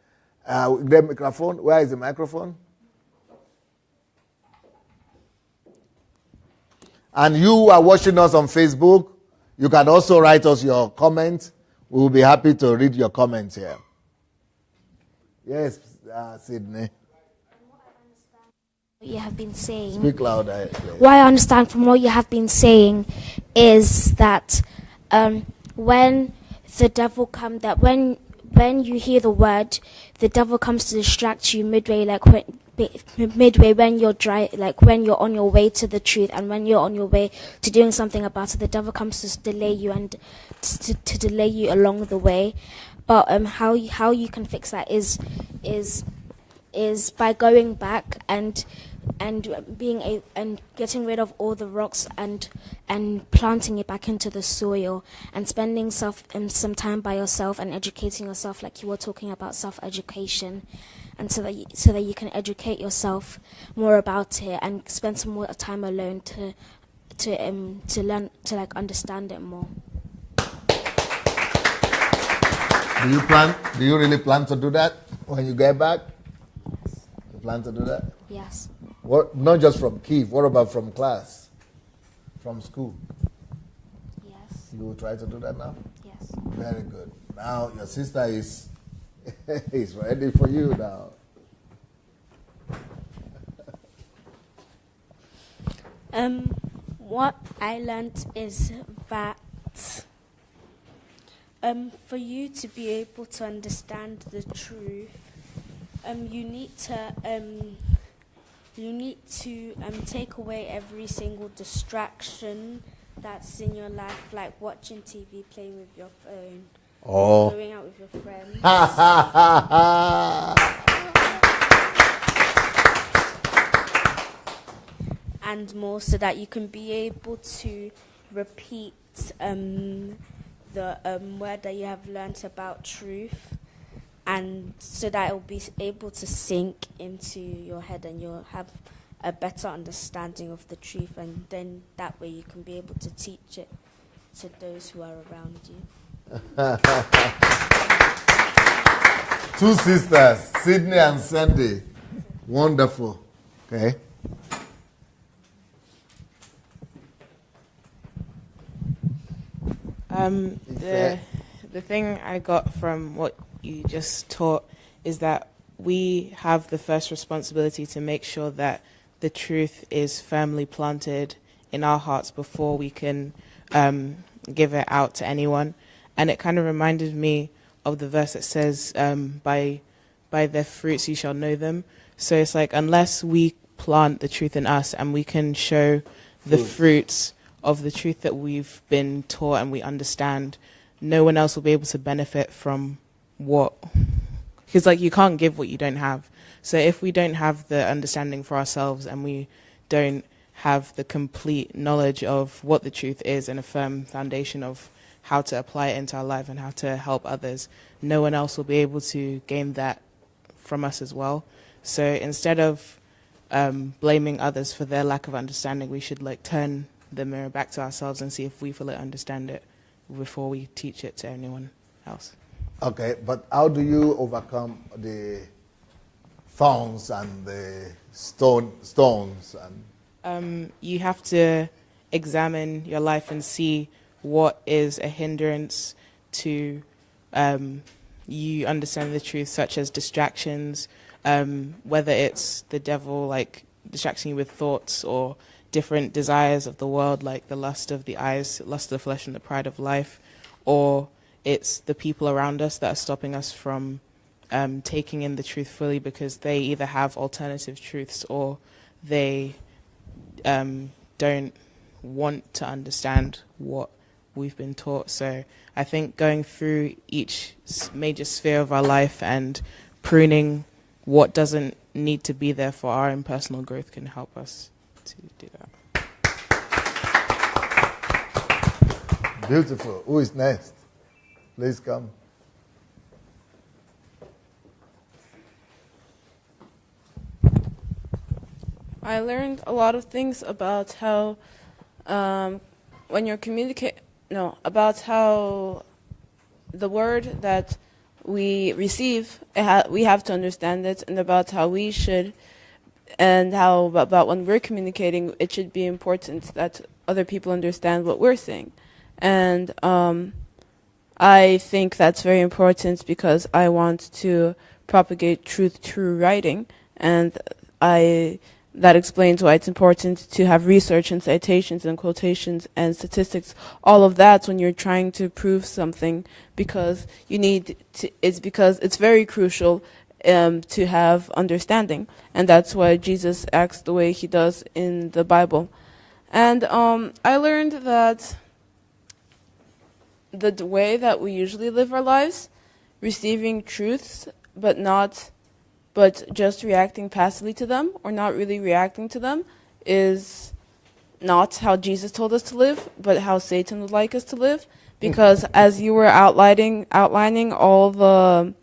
The microphone. Where is the microphone? And you are watching us on Facebook. You can also write us your comments. We will be happy to read your comments here. Yes, Sydney. What you have been saying. Speak louder. What I understand from what you have been saying is that when the devil comes, that when you hear the word, the devil comes to distract you midway, when you're dry, like when you're on your way to the truth and when you're on your way to doing something about it, the devil comes to delay you and to delay you along the way. But how you can fix that is by going back and getting rid of all the rocks and planting it back into the soil and spending some time by yourself and educating yourself, like you were talking about self-education, and so that you can educate yourself more about it and spend some more time alone to learn to like understand it more. Do you really plan to do that when you get back? Yes. You plan to do that? Yes. What? Not just from Kiev. What about from class? From school? Yes. You will try to do that now? Yes. Very good. Now your sister is is ready for you now. What I learned is that for you to be able to understand the truth, you need to take away every single distraction that's in your life, like watching TV, playing with your phone, going out with your friends. And more, so that you can be able to repeat the word that you have learnt about truth, and so that it will be able to sink into your head and you'll have a better understanding of the truth, and then that way you can be able to teach it to those who are around you. Two sisters, Sydney and Sandy. Wonderful. Okay. The thing I got from what you just taught is that we have the first responsibility to make sure that the truth is firmly planted in our hearts before we can give it out to anyone. And it kind of reminded me of the verse that says, by their fruits you shall know them. So it's like, unless we plant the truth in us and we can show the fruits of the truth that we've been taught and we understand, no one else will be able to benefit from what, because like you can't give what you don't have. So if we don't have the understanding for ourselves and we don't have the complete knowledge of what the truth is and a firm foundation of how to apply it into our life and how to help others, no one else will be able to gain that from us as well. So instead of blaming others for their lack of understanding, we should like turn the mirror back to ourselves and see if we fully understand it before we teach it to anyone else. Okay, but how do you overcome the thorns and the stones? And you have to examine your life and see what is a hindrance to you understanding the truth, such as distractions, whether it's the devil like distracting you with thoughts or different desires of the world, like the lust of the eyes, lust of the flesh, and the pride of life, or it's the people around us that are stopping us from taking in the truth fully because they either have alternative truths or they don't want to understand what we've been taught. So I think going through each major sphere of our life and pruning what doesn't need to be there for our own personal growth can help us to do that. Beautiful. Who is next? Please come. I learned a lot of things about how when you're about how the word that we receive, we have to understand it, and about how we should, and how about when we're communicating, it should be important that other people understand what we're saying. And I think that's very important because I want to propagate truth through writing, and that explains why it's important to have research and citations and quotations and statistics, all of that when you're trying to prove something, because it's very crucial to have understanding, and that's why Jesus acts the way he does in the Bible. And I learned that the way that we usually live our lives, receiving truths but just reacting passively to them or not really reacting to them, is not how Jesus told us to live, but how Satan would like us to live. Because as you were outlining all the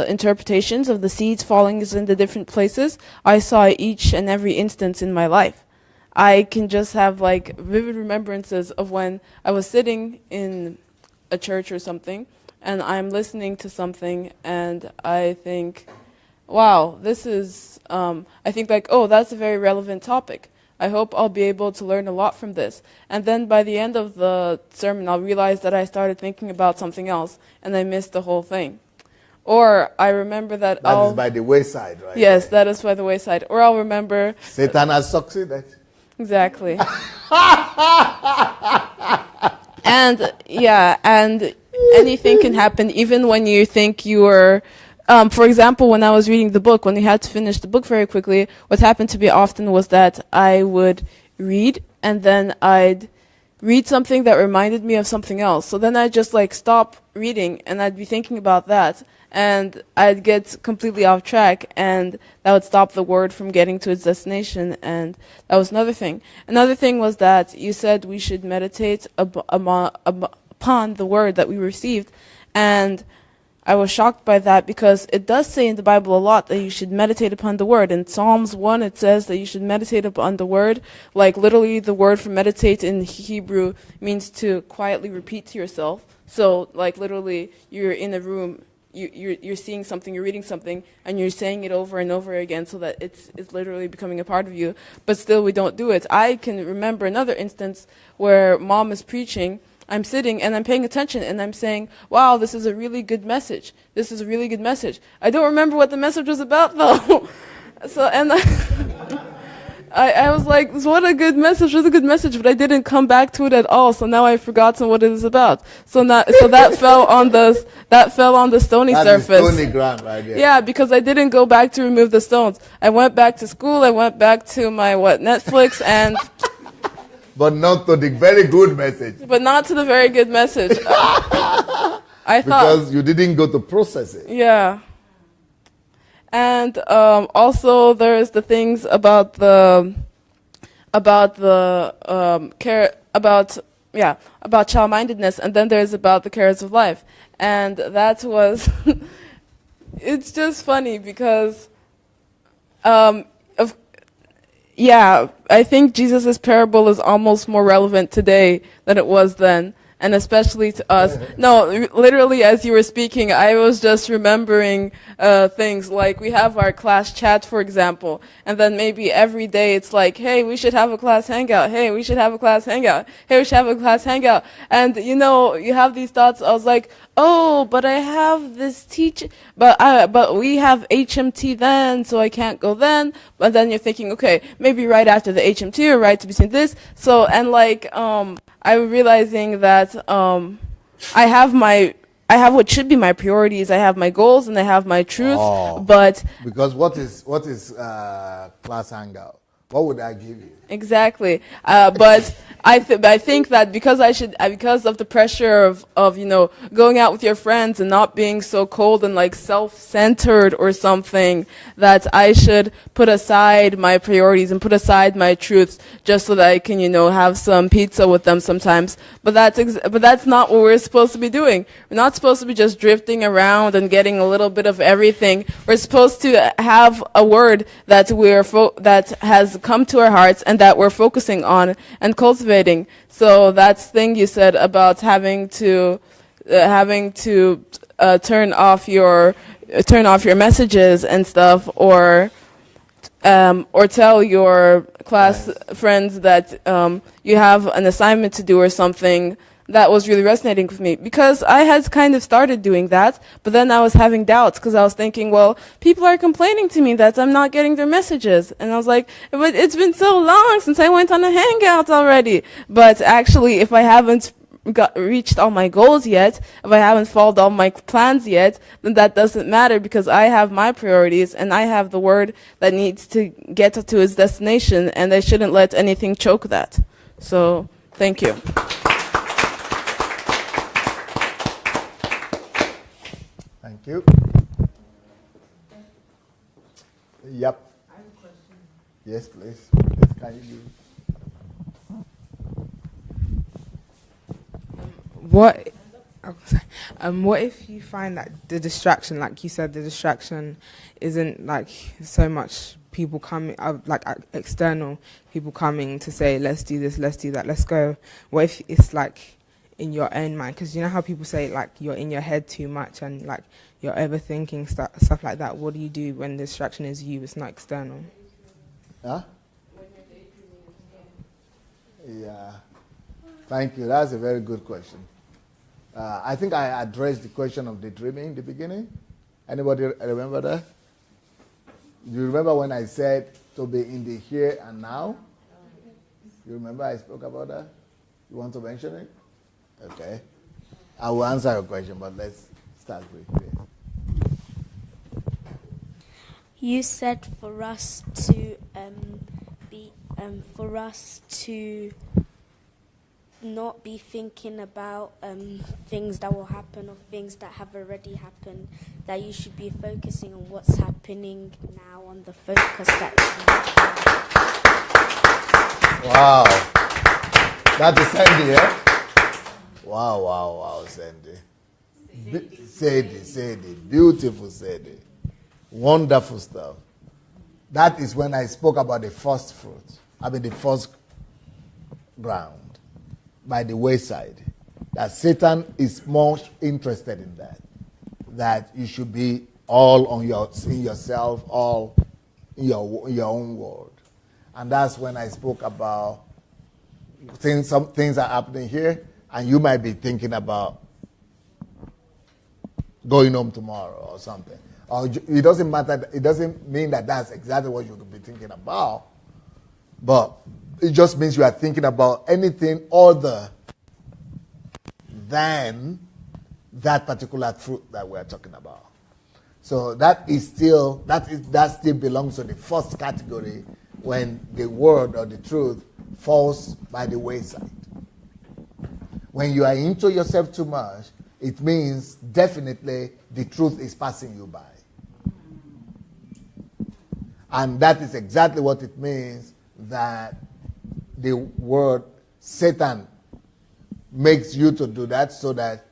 interpretations of the seeds falling in the different places, I saw each and every instance in my life. I can just have like vivid remembrances of when I was sitting in a church or something, and I'm listening to something, and I think, wow, this is, I think like, oh, that's a very relevant topic. I hope I'll be able to learn a lot from this. And then by the end of the sermon, I'll realize that I started thinking about something else and I missed the whole thing. Or I remember that That is by the wayside, right? Yes, that is by the wayside. Or I'll remember... Satan has succeeded. Exactly. And, yeah, and anything can happen even when you think you are... for example, when I was reading the book, when you had to finish the book very quickly, what happened to me often was that I would read and then I'd read something that reminded me of something else. So then I'd just like stop reading and I'd be thinking about that and I'd get completely off track and that would stop the word from getting to its destination, and that was another thing. Another thing was that you said we should meditate upon the word that we received, and I was shocked by that because it does say in the Bible a lot that you should meditate upon the word. In Psalms 1 it says that you should meditate upon the word. Like literally the word for meditate in Hebrew means to quietly repeat to yourself. So like literally you're in a room, you're seeing something, you're reading something, and you're saying it over and over again so that it's literally becoming a part of you. But still we don't do it. I can remember another instance where mom is preaching. I'm sitting and I'm paying attention and I'm saying, wow, this is a really good message. This is a really good message. I don't remember what the message was about though. So, and I was like, what a good message, what a good message, but I didn't come back to it at all. So now I've forgotten what it is about. So that fell on the stony surface. Stony ground right there. Yeah, because I didn't go back to remove the stones. I went back to school, I went back to my Netflix and but not to the very good message. But not to the very good message. I thought because you didn't go to process it. Yeah. And also there's the things about child-mindedness, and then there's about the cares of life. And that was it's just funny because I think Jesus' parable is almost more relevant today than it was then, and especially to us. No, literally as you were speaking, I was just remembering things like we have our class chat, for example, and then maybe every day it's like, hey, we should have a class hangout. Hey, we should have a class hangout. Hey, we should have a class hangout. And, you have these thoughts. I was like, oh, but I have this teacher, but we have HMT then, so I can't go then. But then you're thinking, okay, maybe right after the HMT or right between this. So, and like, I'm realizing that I have what should be my priorities. I have my goals and I have my truth. But because what is class hangout? What would I give you? Exactly. But I think that because of the pressure of going out with your friends and not being so cold and like self-centered or something, that I should put aside my priorities and put aside my truths just so that I can have some pizza with them sometimes. But that's not what we're supposed to be doing. We're not supposed to be just drifting around and getting a little bit of everything. We're supposed to have a word that that has come to our hearts and that we're focusing on and cultivating. So that thing you said about having to turn off your messages and stuff, or tell your class friends that you have an assignment to do or something. That was really resonating with me because I had kind of started doing that, but then I was having doubts because I was thinking, well, people are complaining to me that I'm not getting their messages. And I was like, but it's been so long since I went on a hangout already. But actually, if I haven't reached all my goals yet, if I haven't followed all my plans yet, then that doesn't matter because I have my priorities and I have the word that needs to get to its destination, and I shouldn't let anything choke that. So, thank you. Thank you. Yep. I have a question. Yes, please. Yes, can you do? What if you find that the distraction, like you said, the distraction isn't like so much people coming, like external people coming to say, let's do this, let's do that, let's go. What if it's like in your own mind, because you know how people say like you're in your head too much and like you're overthinking stuff like that. What do you do when the distraction is you? It's not external. Huh? Yeah. Thank you. That's a very good question. I think I addressed the question of daydreaming in the beginning. Anybody remember that? You remember when I said to be in the here and now? You remember I spoke about that? You want to mention it? Okay. I will answer your question, but let's start with it. You said for us to not be thinking about things that will happen or things that have already happened, that you should be focusing on what's happening now, on the focus that is now. Wow. That is Sandy, yeah? Wow, Sandy. Sadie. Beautiful Sadie. Wonderful stuff. That is when I spoke about the first fruit. The first ground. By the wayside, that Satan is more interested in that you should be all in yourself, all in your own world. And that's when I spoke about some things are happening here, and you might be thinking about going home tomorrow or something. Or it doesn't matter. It doesn't mean that that's exactly what you could be thinking about, but it just means you are thinking about anything other than that particular fruit that we're talking about. So that still belongs to the first category when the word or the truth falls by the wayside. When you are into yourself too much, it means definitely the truth is passing you by. And that is exactly what it means that the word Satan makes you to do that so that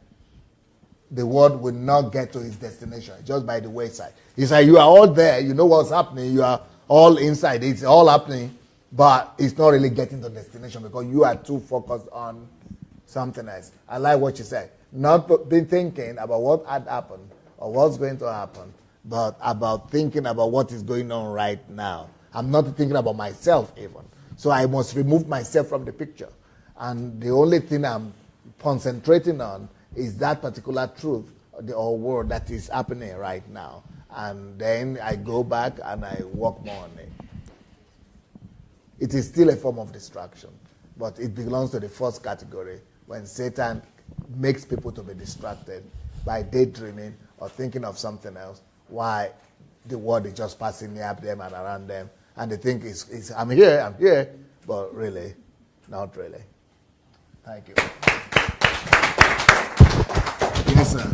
the word will not get to its destination just by the wayside. It's like you are all there, you know what's happening, you are all inside, it's all happening, but it's not really getting to destination because you are too focused on something else. I like what you said. Not be thinking about what had happened or what's going to happen, but about thinking about what is going on right now. I'm not thinking about myself even. So I must remove myself from the picture. And the only thing I'm concentrating on is that particular truth or word that is happening right now. And then I go back and I work more on it. It is still a form of distraction, but it belongs to the first category when Satan makes people to be distracted by daydreaming or thinking of something else, why the word is just passing near them and around them. And they think, I'm here, but really, not really. Thank you. Yes, sir.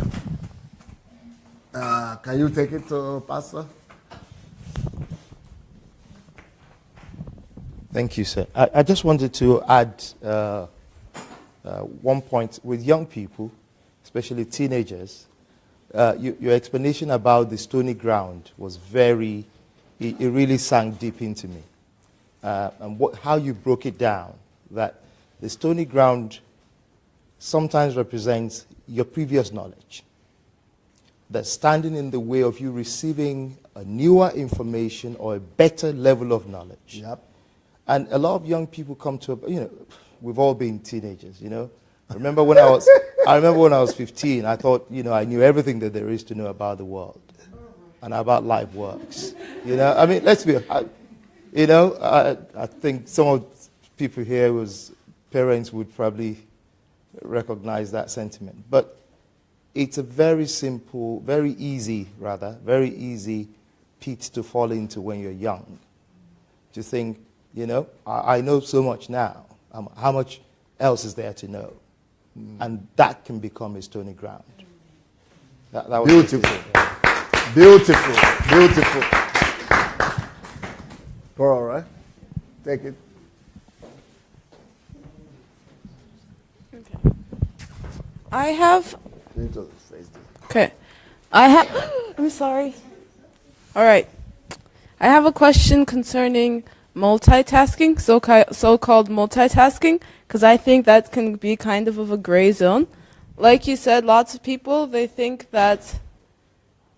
Can you take it to Pastor? Thank you, sir. I just wanted to add one point with young people, especially teenagers. Your explanation about the stony ground was it really sank deep into me. And how you broke it down, that the stony ground sometimes represents your previous knowledge, that's standing in the way of you receiving a newer information or a better level of knowledge. Yep. And a lot of young people come to, we've all been teenagers, I remember when I was 15, I thought, I knew everything that there is to know about the world and about life works. Let's be, I think some of people here parents would probably recognize that sentiment. But it's a very simple, very easy pit to fall into when you're young. To think, I know so much now. How much else is there to know? And that can become a stony ground. That was beautiful. Beautiful. All right. Take it. Okay. I have. Okay. I'm sorry. All right. I have a question concerning multitasking, so-called multitasking, because I think that can be kind of a gray zone. Like you said, lots of people, they think that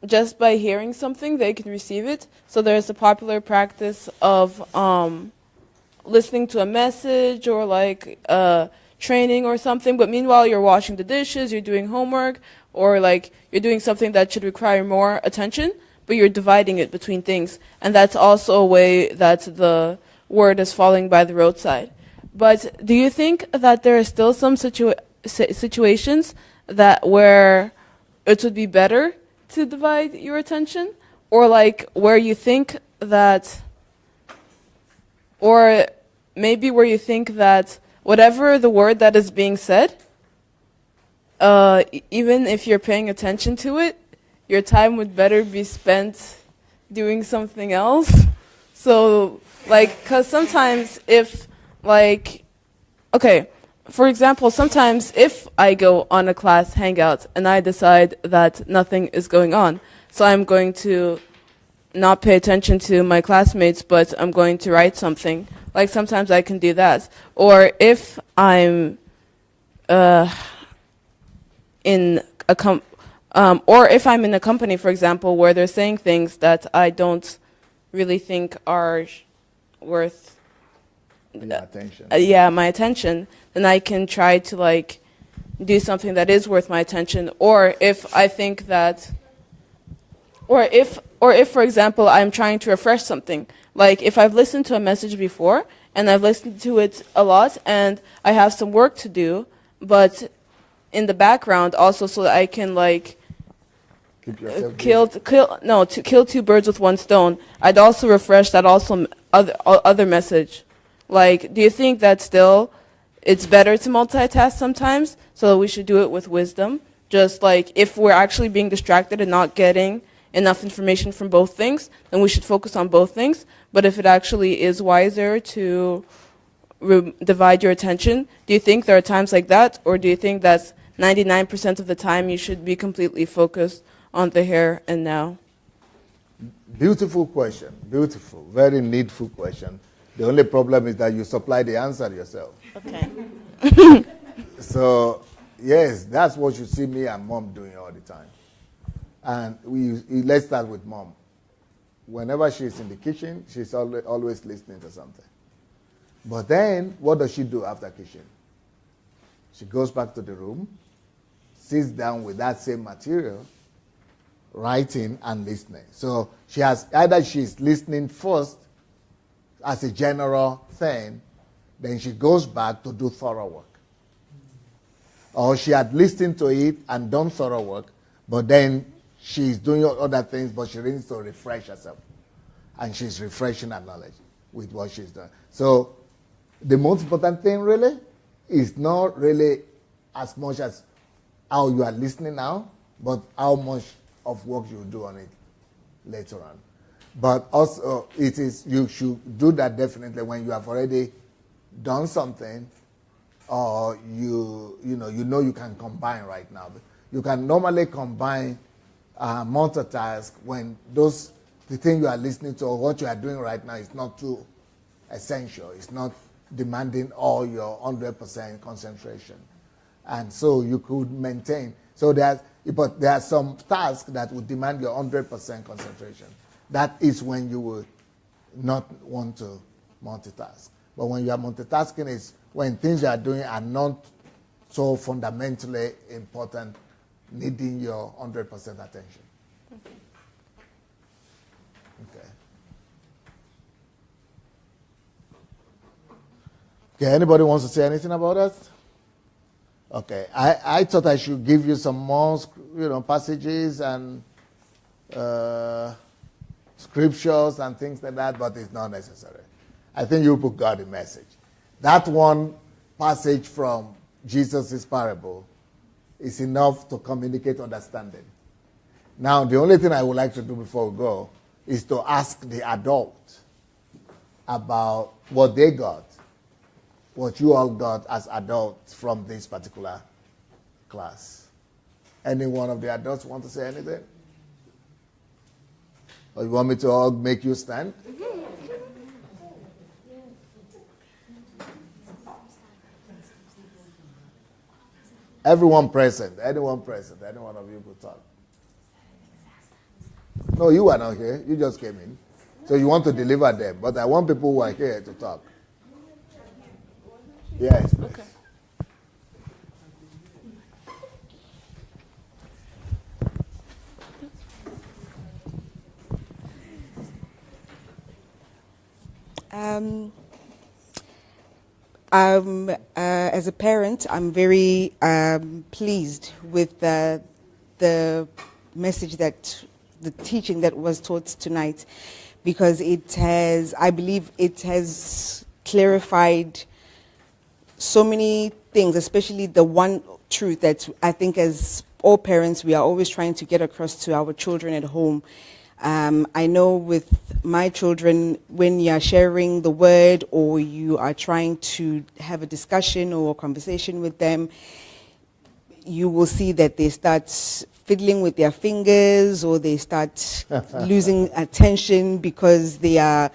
just by hearing something, they can receive it. So there's a popular practice of listening to a message or like training or something, but meanwhile you're washing the dishes, you're doing homework, or like you're doing something that should require more attention, but you're dividing it between things. And that's also a way that the word is falling by the roadside. But do you think that there are still some situations that where it would be better to divide your attention, or like where you think that, or maybe where you think that whatever the word that is being said, even if you're paying attention to it, your time would better be spent doing something else? So, like, because sometimes if, like, okay, for example, sometimes if I go on a class hangout and I decide that nothing is going on, so I'm going to not pay attention to my classmates, but I'm going to write something. Like sometimes I can do that. Or if I'm in a company, for example, where they're saying things that I don't really think are worth my attention, then I can try to like do something that is worth my attention. Or if I think that, or if for example I'm trying to refresh something, like if I've listened to a message before and I've listened to it a lot and I have some work to do, but in the background also, so that I can like kill two birds with one stone, I'd also refresh that other message. Like, do you think that still it's better to multitask sometimes? So we should do it with wisdom. Just like if we're actually being distracted and not getting enough information from both things, then we should focus on both things. But if it actually is wiser to divide your attention, do you think there are times like that? Or do you think that 99% of the time you should be completely focused on the here and now? Beautiful question. Beautiful. Very needful question. The only problem is that you supply the answer yourself. Okay. So, yes, that's what you see me and Mom doing all the time. And let's start with Mom. Whenever she's in the kitchen, she's always listening to something. But then, what does she do after kitchen? She goes back to the room, sits down with that same material, writing and listening. So she has either she's listening first as a general thing, then she goes back to do thorough work. Or she had listened to it and done thorough work, but then she's doing other things, but she needs to refresh herself. And she's refreshing her knowledge with what she's done. So the most important thing really is not really as much as how you are listening now, but how much of work you do on it later on. But also, it is you should do that definitely when you have already done something, or you know you can combine right now. You can normally combine multitask when the thing you are listening to or what you are doing right now is not too essential. It's not demanding all your 100% concentration, and so you could maintain. So but there are some tasks that would demand your 100% concentration. That is when you would not want to multitask. But when you are multitasking is when things you are doing are not so fundamentally important, needing your 100% attention. Okay, anybody wants to say anything about that? Okay, I thought I should give you some more, passages and scriptures and things like that, but it's not necessary. I think you put God a message. That one passage from Jesus' parable is enough to communicate understanding. Now, the only thing I would like to do before we go is to ask the adult about what they got, what you all got as adults from this particular class. Any one of the adults want to say anything? Or you want me to all make you stand? Everyone present, any one of you could talk. No, you are not here. You just came in. So you want to deliver them. But I want people who are here to talk. Yes, please. Okay. As a parent, I'm very pleased with the message the teaching that was taught tonight, because I believe it has clarified so many things, especially the one truth that I think as all parents we are always trying to get across to our children at home. I know with my children, when you are sharing the word or you are trying to have a discussion or a conversation with them, you will see that they start fiddling with their fingers or they start losing attention because they are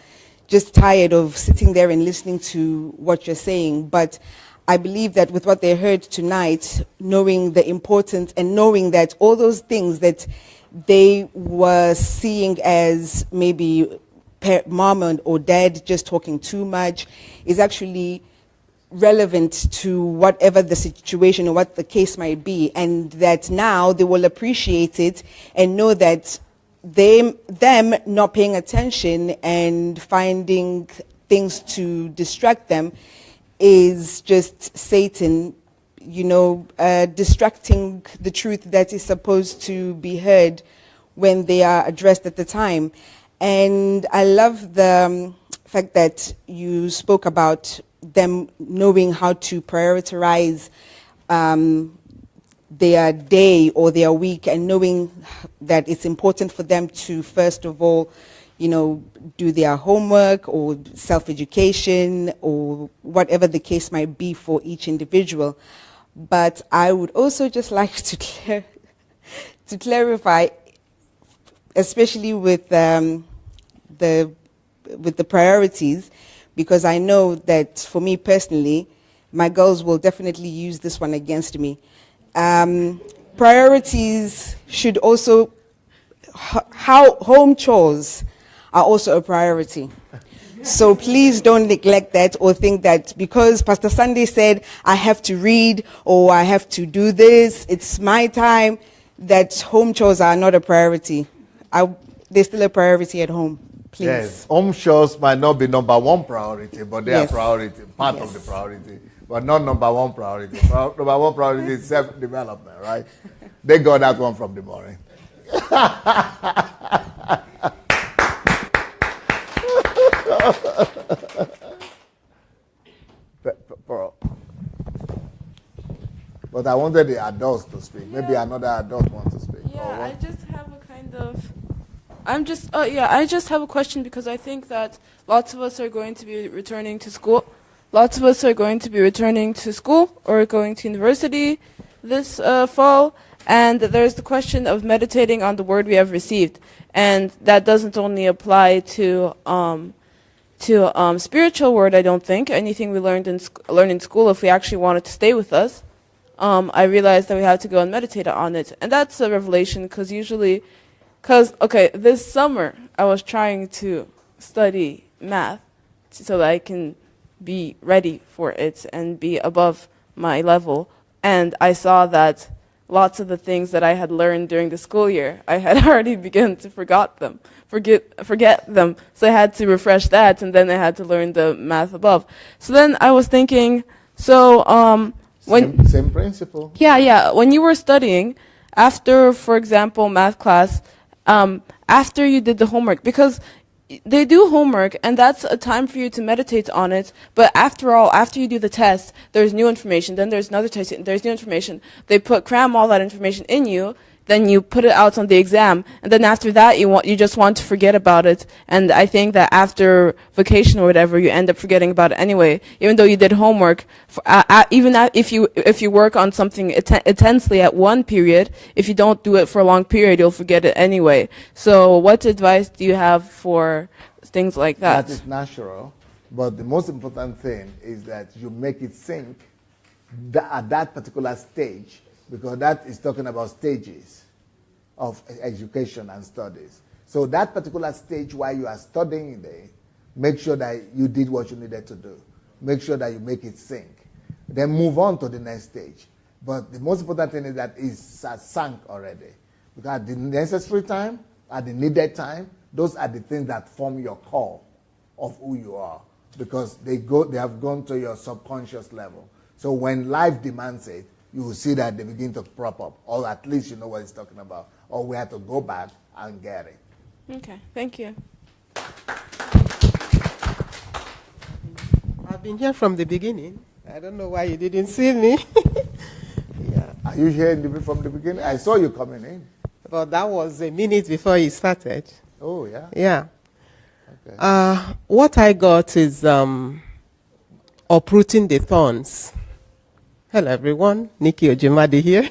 just tired of sitting there and listening to what you're saying. But I believe that with what they heard tonight, knowing the importance and knowing that all those things that they were seeing as maybe mom or dad just talking too much is actually relevant to whatever the situation or what the case might be, and that now they will appreciate it and know that them not paying attention and finding things to distract them is just Satan, distracting the truth that is supposed to be heard when they are addressed at the time. And I love the fact that you spoke about them knowing how to prioritize their day or their week, and knowing that it's important for them to, first of all, do their homework or self-education or whatever the case might be for each individual. But I would also just like to clarify, especially with the priorities, because I know that for me personally, my girls will definitely use this one against me. Priorities should also, how home chores are also a priority. So please don't neglect that or think that because Pastor Sunday said, I have to read or I have to do this, it's my time, that home chores are not a priority. They're still a priority at home. Please. Yes, home chores might not be number one priority, but they Yes. are priority, part of the priority, but not number one priority. Number one priority is self-development, right? They got that one from the morning. But I wanted the adults to speak. Maybe another adult wants to speak. Yeah, I just have a kind of... I just have a question, because I think that lots of us are going to be returning to school. Lots of us are going to be returning to school or going to university this fall. And there's the question of meditating on the word we have received. And that doesn't only apply to spiritual word, I don't think. Anything we learn in school, if we actually want it to stay with us. I realized that we have to go and meditate on it. And that's a revelation, because this summer I was trying to study math so that I can be ready for it and be above my level. And I saw that lots of the things that I had learned during the school year, I had already begun to forget them. So I had to refresh that, and then I had to learn the math above. So then I was thinking, same principle. Yeah. When you were studying, after, for example, math class, after you did the homework, because they do homework, and that's a time for you to meditate on it. But after you do the test, there's new information. Then there's another test. There's new information. They cram all that information in you. Then you put it out on the exam, and then after that, you just want to forget about it. And I think that after vacation or whatever, you end up forgetting about it anyway, even though you did homework. If you work on something intensely at one period, if you don't do it for a long period, you'll forget it anyway. So, what advice do you have for things like that? That is natural, but the most important thing is that you make it sink at that particular stage, because that is talking about stages of education and studies. So that particular stage while you are studying there, make sure that you did what you needed to do. Make sure that you make it sink. Then move on to the next stage. But the most important thing is that it's sunk already. Because at the necessary time, at the needed time, those are the things that form your core of who you are. Because they have gone to your subconscious level. So when life demands it, you will see that they begin to prop up. Or at least you know what it's talking about. Or we have to go back and get it. Okay, thank you. I've been here from the beginning. I don't know why you didn't see me. Yeah. Are you here from the beginning? I saw you coming in. But that was a minute before you started. Oh, yeah? Yeah. Okay. What I got is uprooting the thorns. Hello, everyone. Nikki Ojimadi here.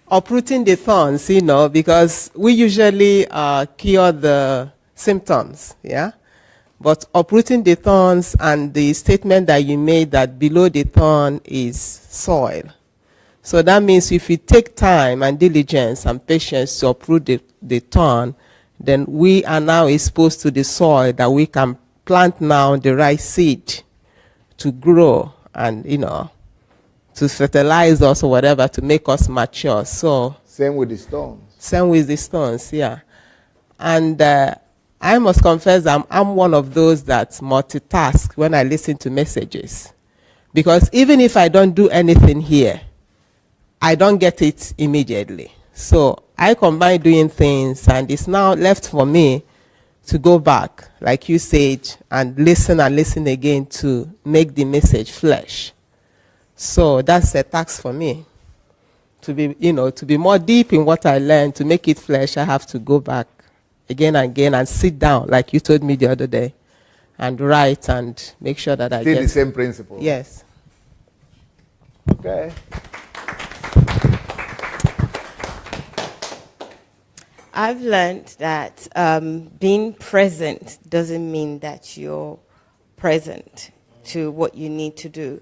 Uprooting the thorns, because we usually cure the symptoms, yeah? But uprooting the thorns and the statement that you made that below the thorn is soil. So that means if you take time and diligence and patience to uproot the thorn, then we are now exposed to the soil that we can plant now the right seed to grow and, to fertilize us or whatever to make us mature. So same with the stones. Same with the stones, yeah. And I must confess I'm one of those that multitask when I listen to messages. Because even if I don't do anything here, I don't get it immediately. So I combine doing things, and it's now left for me to go back, like you said, and listen again to make the message flesh. So that's a task for me. To be more deep in what I learned, to make it flesh, I have to go back again and again and sit down, like you told me the other day, and write and make sure that I get the same principle. Yes. Okay. I've learned that being present doesn't mean that you're present to what you need to do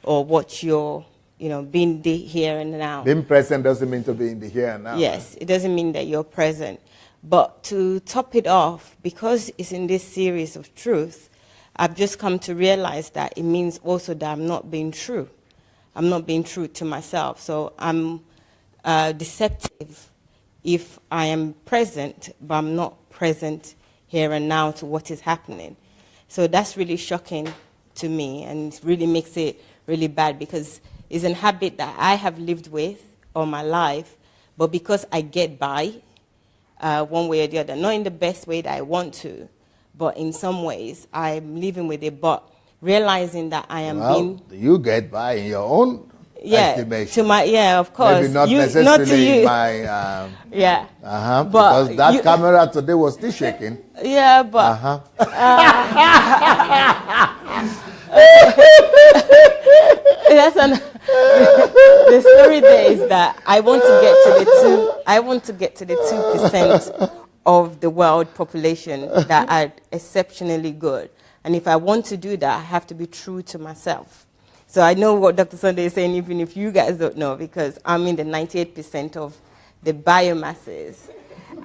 or what you're, being the here and now. Being present doesn't mean to be in the here and now. Yes, it doesn't mean that you're present. But to top it off, because it's in this series of truth, I've just come to realize that it means also that I'm not being true. I'm not being true to myself. So I'm deceptive if I am present, but I'm not present here and now to what is happening. So that's really shocking to me, and it really makes it really bad because it's a habit that I have lived with all my life, but because I get by one way or the other, not in the best way that I want to, but in some ways I'm living with it, but realizing that I am being... you get by in your own estimation. Of course. Maybe not necessarily not to you. in my... yeah. Because that camera today was still shaking. Yeah, but... the story there is that I want to get to the 2% of the world population that are exceptionally good. And if I want to do that, I have to be true to myself. So I know what Dr. Sunday is saying, even if you guys don't know, because I'm in the 98% of the biomasses,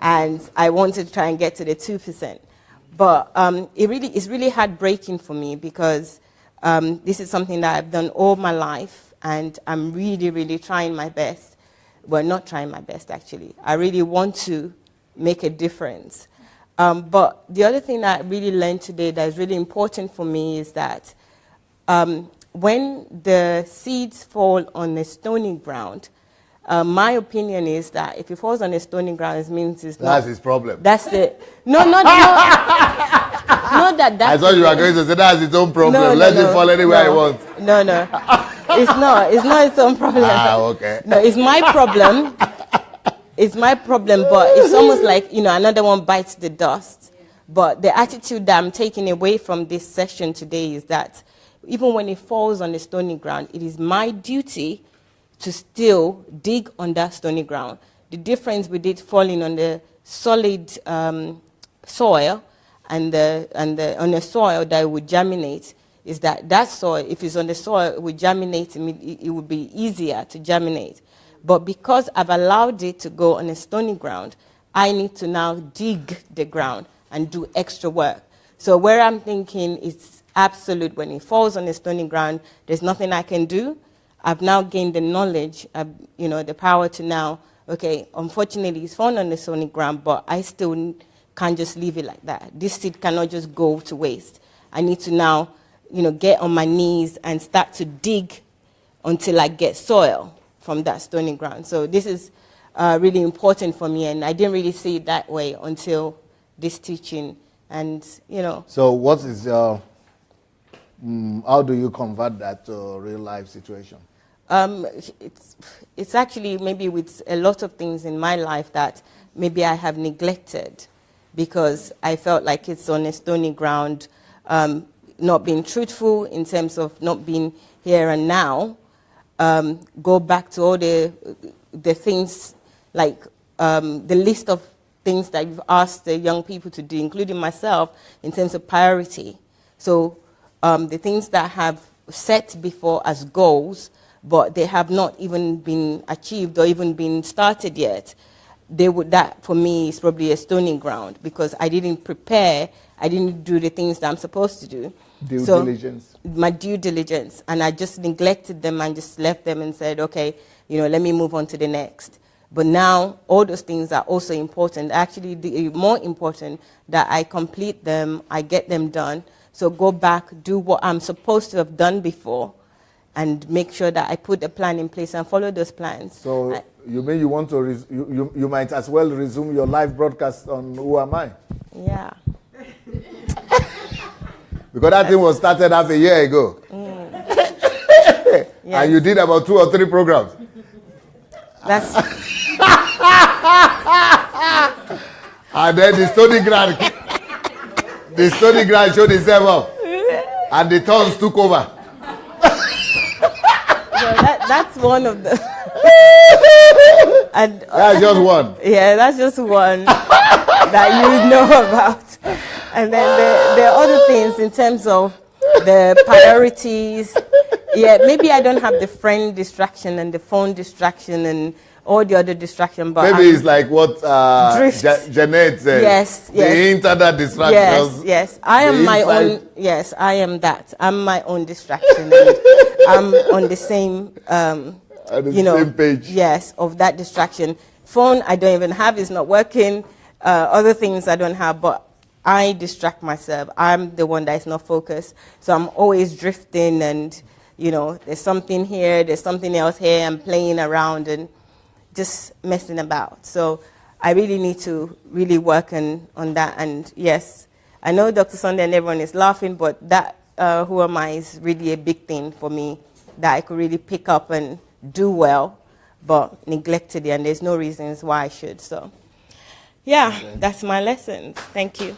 and I want to try and get to the 2%. But it's really heartbreaking for me because this is something that I've done all my life, and I'm really, really trying my best. Well, not trying my best, actually. I really want to make a difference. But the other thing that I really learned today that is really important for me is that when the seeds fall on a stony ground, my opinion is that if it falls on a stony ground, it means that's his problem. That's the... Not that I thought you were going to say that's his own problem. Let him fall anywhere he wants. No. It's not its own problem. Okay. No, it's my problem. It's my problem, but it's almost like, another one bites the dust. But the attitude that I'm taking away from this session today is that even when it falls on the stony ground, it is my duty to still dig on that stony ground. The difference with it falling on the solid soil and on a soil that would germinate is that soil, if it's on the soil, it will germinate, it will be easier to germinate. But because I've allowed it to go on a stony ground, I need to now dig the ground and do extra work. So where I'm thinking it's absolute, when it falls on a stony ground, there's nothing I can do. I've now gained the knowledge, the power to now, okay, unfortunately it's fallen on the stony ground, but I still can't just leave it like that. This seed cannot just go to waste. I need to now, get on my knees and start to dig until I get soil from that stony ground. So this is really important for me, and I didn't really see it that way until this teaching, and So what is how do you convert that to real life situation? It's actually maybe with a lot of things in my life that maybe I have neglected because I felt like it's on a stony ground, not being truthful in terms of not being here and now. Go back to all the things, like the list of things that you've asked the young people to do, including myself, in terms of priority. So the things that I have set before as goals, but they have not even been achieved or even been started yet, that for me is probably a stony ground because I didn't prepare, I didn't do the things that I'm supposed to do. Due diligence. My due diligence, and I just neglected them and just left them and said, okay, let me move on to the next. But now all those things are also important. Actually, more important that I complete them, I get them done. So go back, do what I'm supposed to have done before, and make sure that I put a plan in place and follow those plans. So you mean you want to, you might as well resume your live broadcast on Who Am I? Yeah. Because that thing was started half a year ago. Yes. And you did about 2 or 3 programs. That's and then the stony ground showed itself up. And the thorns took over. So that's one of the... and, that's just one. Yeah, that's just one that you know about. And then there are other things in terms of the priorities. Yeah, maybe I don't have the friend distraction and the phone distraction and all the other distraction, but maybe it's like what Janet said. Yes, the internet distractions. Yes. I am my own. Yes, I am that. I'm my own distraction. And I'm on the same. Same page. Yes, of that distraction. Phone I don't even have. It's not working. Other things I don't have, but I distract myself. I'm the one that is not focused. So I'm always drifting, and there's something here, there's something else here. I'm playing around and just messing about. So I really need to really work on that. And yes, I know Dr. Sunday and everyone is laughing, but that Who Am I is really a big thing for me that I could really pick up and do well, but neglected it, and there's no reasons why I should. So yeah, that's my lessons. Thank you.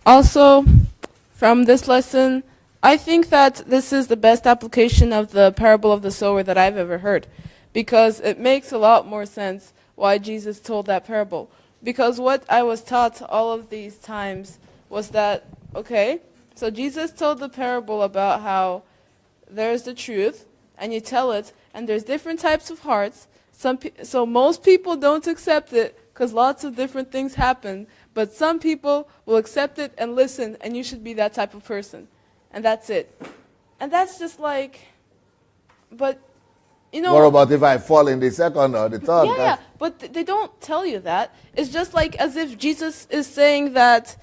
Also, from this lesson, I think that this is the best application of the parable of the sower that I've ever heard, because it makes a lot more sense why Jesus told that parable. Because what I was taught all of these times was that, okay, so Jesus told the parable about how there's the truth, and you tell it, and there's different types of hearts. So most people don't accept it because lots of different things happen, but some people will accept it and listen, and you should be that type of person. And that's it. And that's just like, but, What about if I fall in the second or the third? Yeah, but they don't tell you that. It's just like as if Jesus is saying that,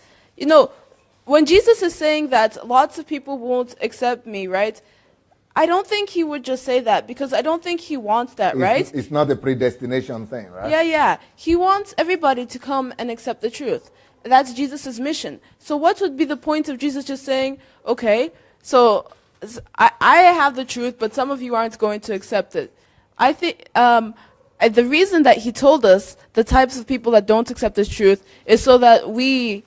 when Jesus is saying that lots of people won't accept me, right? I don't think he would just say that, because I don't think he wants that, right? It's not a predestination thing, right? Yeah. He wants everybody to come and accept the truth. That's Jesus' mission. So what would be the point of Jesus just saying, okay, so I have the truth, but some of you aren't going to accept it? I think the reason that he told us the types of people that don't accept this truth is so that we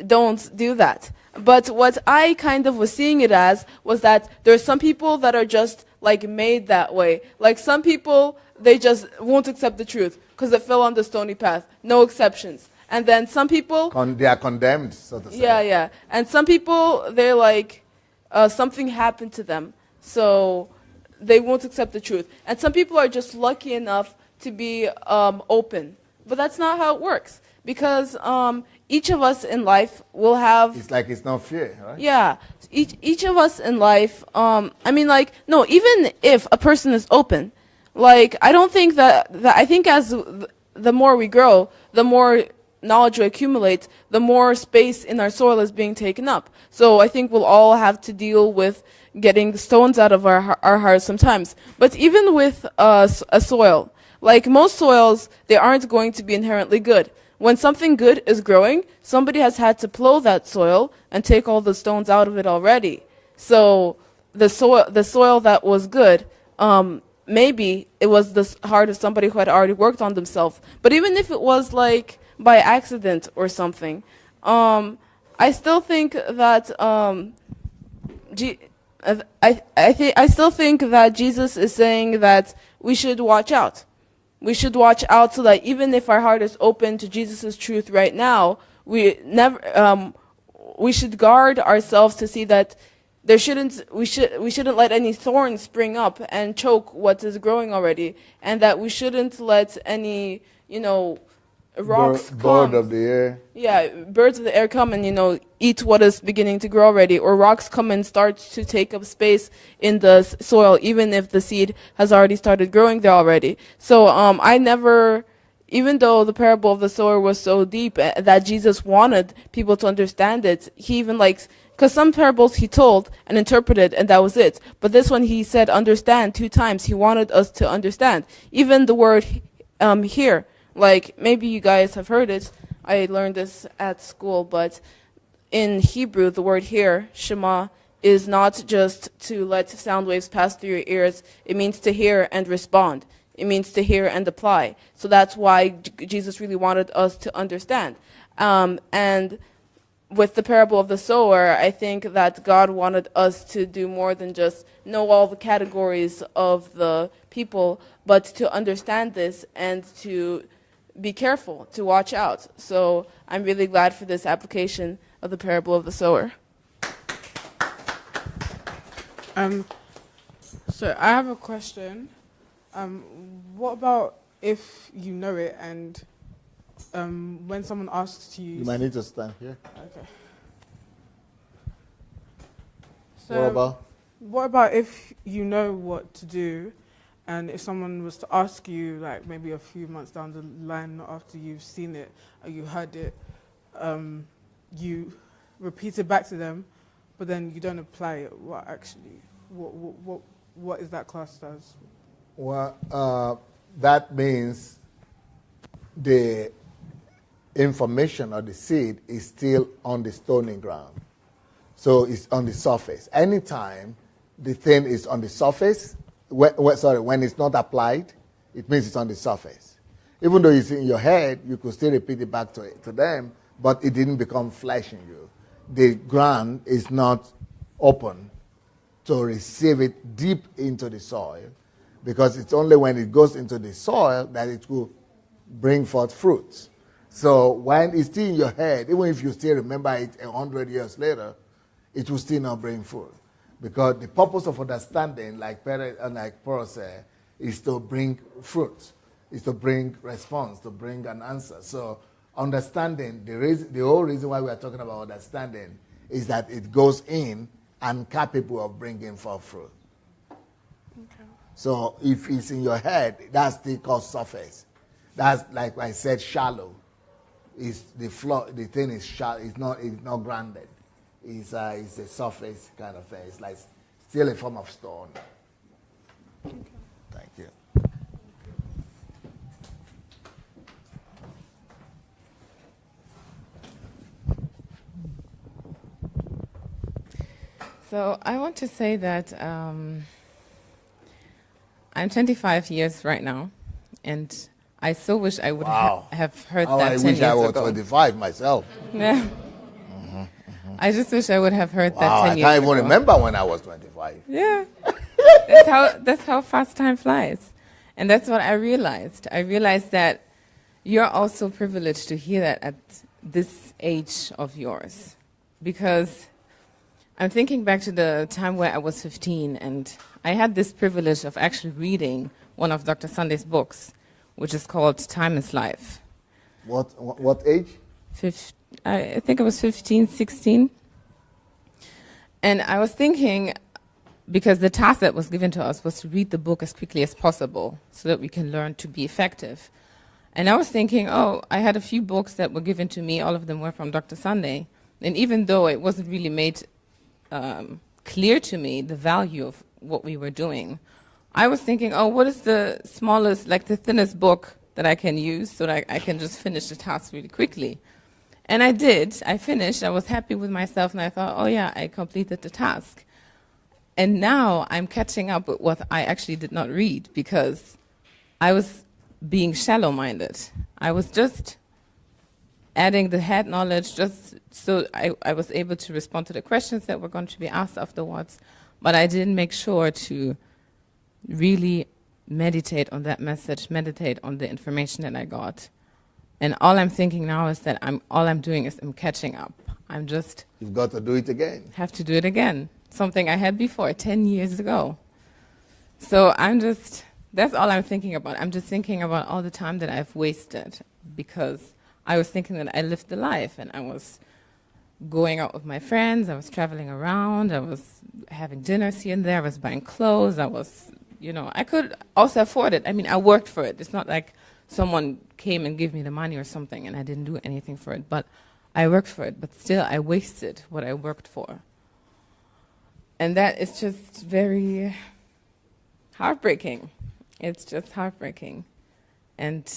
don't do that. But what I kind of was seeing it as was that there's some people that are just like made that way. Like some people, they just won't accept the truth because it fell on the stony path. No exceptions. And then some people, They are condemned, so to say. yeah. And some people, they're like, something happened to them, so they won't accept the truth. And some people are just lucky enough to be open. But that's not how it works, because each of us in life will have... It's like it's not fair, right? Yeah. Each of us in life, no, even if a person is open, like, I don't think that I think as the more we grow, the more knowledge we accumulate, the more space in our soil is being taken up. So I think we'll all have to deal with getting the stones out of our hearts sometimes. But even with a soil, like most soils, they aren't going to be inherently good. When something good is growing, somebody has had to plow that soil and take all the stones out of it already. So the soil that was good, maybe it was the heart of somebody who had already worked on themselves. But even if it was like by accident or something, I still think that I still think that Jesus is saying that we should watch out. We should watch out so that even if our heart is open to Jesus' truth right now, we should guard ourselves to see that we shouldn't let any thorns spring up and choke what is growing already, and that we shouldn't let any, rocks bird of the air. Yeah, birds of the air come and, eat what is beginning to grow already, or rocks come and start to take up space in the soil, even if the seed has already started growing there already. So even though the parable of the sower was so deep that Jesus wanted people to understand it, he even because some parables he told and interpreted and that was it. But this one he said understand 2 times. He wanted us to understand. Even the word here, like maybe you guys have heard it. I learned this at school, but in Hebrew, the word here, Shema, is not just to let sound waves pass through your ears. It means to hear and respond. It means to hear and apply. So that's why Jesus really wanted us to understand. And with the parable of the sower, I think that God wanted us to do more than just know all the categories of the people, but to understand this and to be careful, to watch out. So I'm really glad for this application of the parable of the sower. So I have a question. What about if you know it and when someone asks you... You might need to stand here. Okay. So what about if you know what to do, and if someone was to ask you, like maybe a few months down the line after you've seen it or you heard it, you repeat it back to them, but then you don't apply it? What is that classed as? Well, that means the information or the seed is still on the stony ground. So it's on the surface. Anytime the thing is on the surface, when it's not applied, it means it's on the surface. Even though it's in your head, you could still repeat it back to them, but it didn't become flesh in you. The ground is not open to receive it deep into the soil, because it's only when it goes into the soil that it will bring forth fruits. So when it's still in your head, even if you still remember it 100 years later, it will still not bring fruit. Because the purpose of understanding, like Paul said, is to bring fruit, is to bring response, to bring an answer. So understanding, the whole reason why we are talking about understanding is that it goes in and capable of bringing forth fruit. Okay. So if it's in your head, that's still called surface. That's, like I said, shallow. It's the floor, the thing is shallow. It's not grounded. It's a surface kind of thing. It's like still a form of stone. Okay. Thank you. So I want to say that I'm 25 years right now, and I so wish I would have heard that 10 years ago. I wish I was 25 myself. Yeah. I just wish I would have heard that 10 years ago. I can't even remember when I was 25. Yeah. That's how fast time flies. And that's what I realized. I realized that you're also privileged to hear that at this age of yours, because I'm thinking back to the time where I was 15, and I had this privilege of actually reading one of Dr. Sunday's books, which is called Time is Life. What age? I think I was 15, 16. And I was thinking, because the task that was given to us was to read the book as quickly as possible so that we can learn to be effective. And I was thinking, I had a few books that were given to me. All of them were from Dr. Sunday. And even though it wasn't really made clear to me the value of what we were doing, I was thinking, what is the smallest, like the thinnest book that I can use so that I can just finish the task really quickly? And I did. I finished. I was happy with myself, and I thought, I completed the task. And now I'm catching up with what I actually did not read, because I was being shallow-minded. I was just adding the head knowledge just so I was able to respond to the questions that were going to be asked afterwards, but I didn't make sure to really meditate on that message, meditate on the information that I got. And all I'm thinking now is that all I'm doing is I'm catching up. You've got to do it again. Have to do it again. Something I had before, 10 years ago. So that's all I'm thinking about. I'm just thinking about all the time that I've wasted, because I was thinking that I lived the life, and I was going out with my friends, I was traveling around, I was having dinners here and there, I was buying clothes, I could also afford it. I mean, I worked for it. It's not like someone came and gave me the money or something and I didn't do anything for it, but I worked for it, but still I wasted what I worked for. And that is just very heartbreaking. It's just heartbreaking. And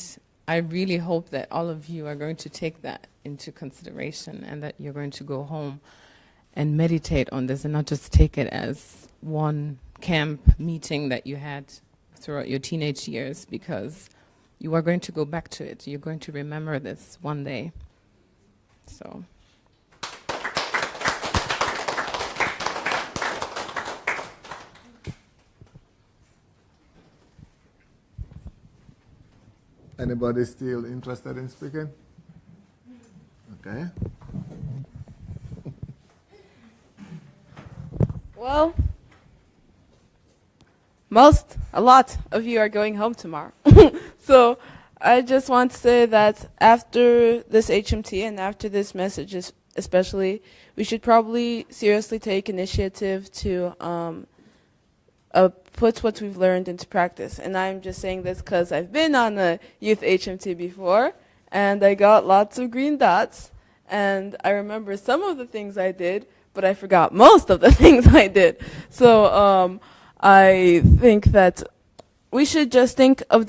I really hope that all of you are going to take that into consideration, and that you're going to go home and meditate on this and not just take it as one camp meeting that you had throughout your teenage years, because you are going to go back to it. You're going to remember this one day. So. Anybody still interested in speaking? Okay. Well, a lot of you are going home tomorrow. So I just want to say that after this HMT and after this message especially, we should probably seriously take initiative to put what we've learned into practice. And I'm just saying this because I've been on a youth HMT before, and I got lots of green dots, and I remember some of the things I did, but I forgot most of the things I did. So I think that we should just think of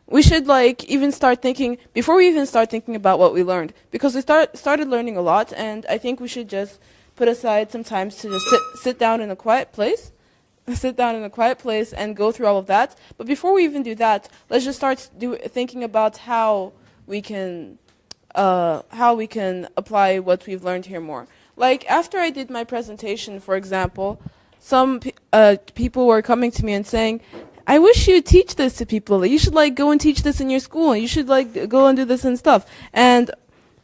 we should even start thinking, before we even start thinking about what we learned, because we started learning a lot, and I think we should just put aside some time to just sit down in a quiet place, and go through all of that. But before we even do that, let's just start thinking about how we can apply what we've learned here more. Like after I did my presentation, for example, some people were coming to me and saying, I wish you'd teach this to people. You should go and teach this in your school. You should go and do this and stuff. And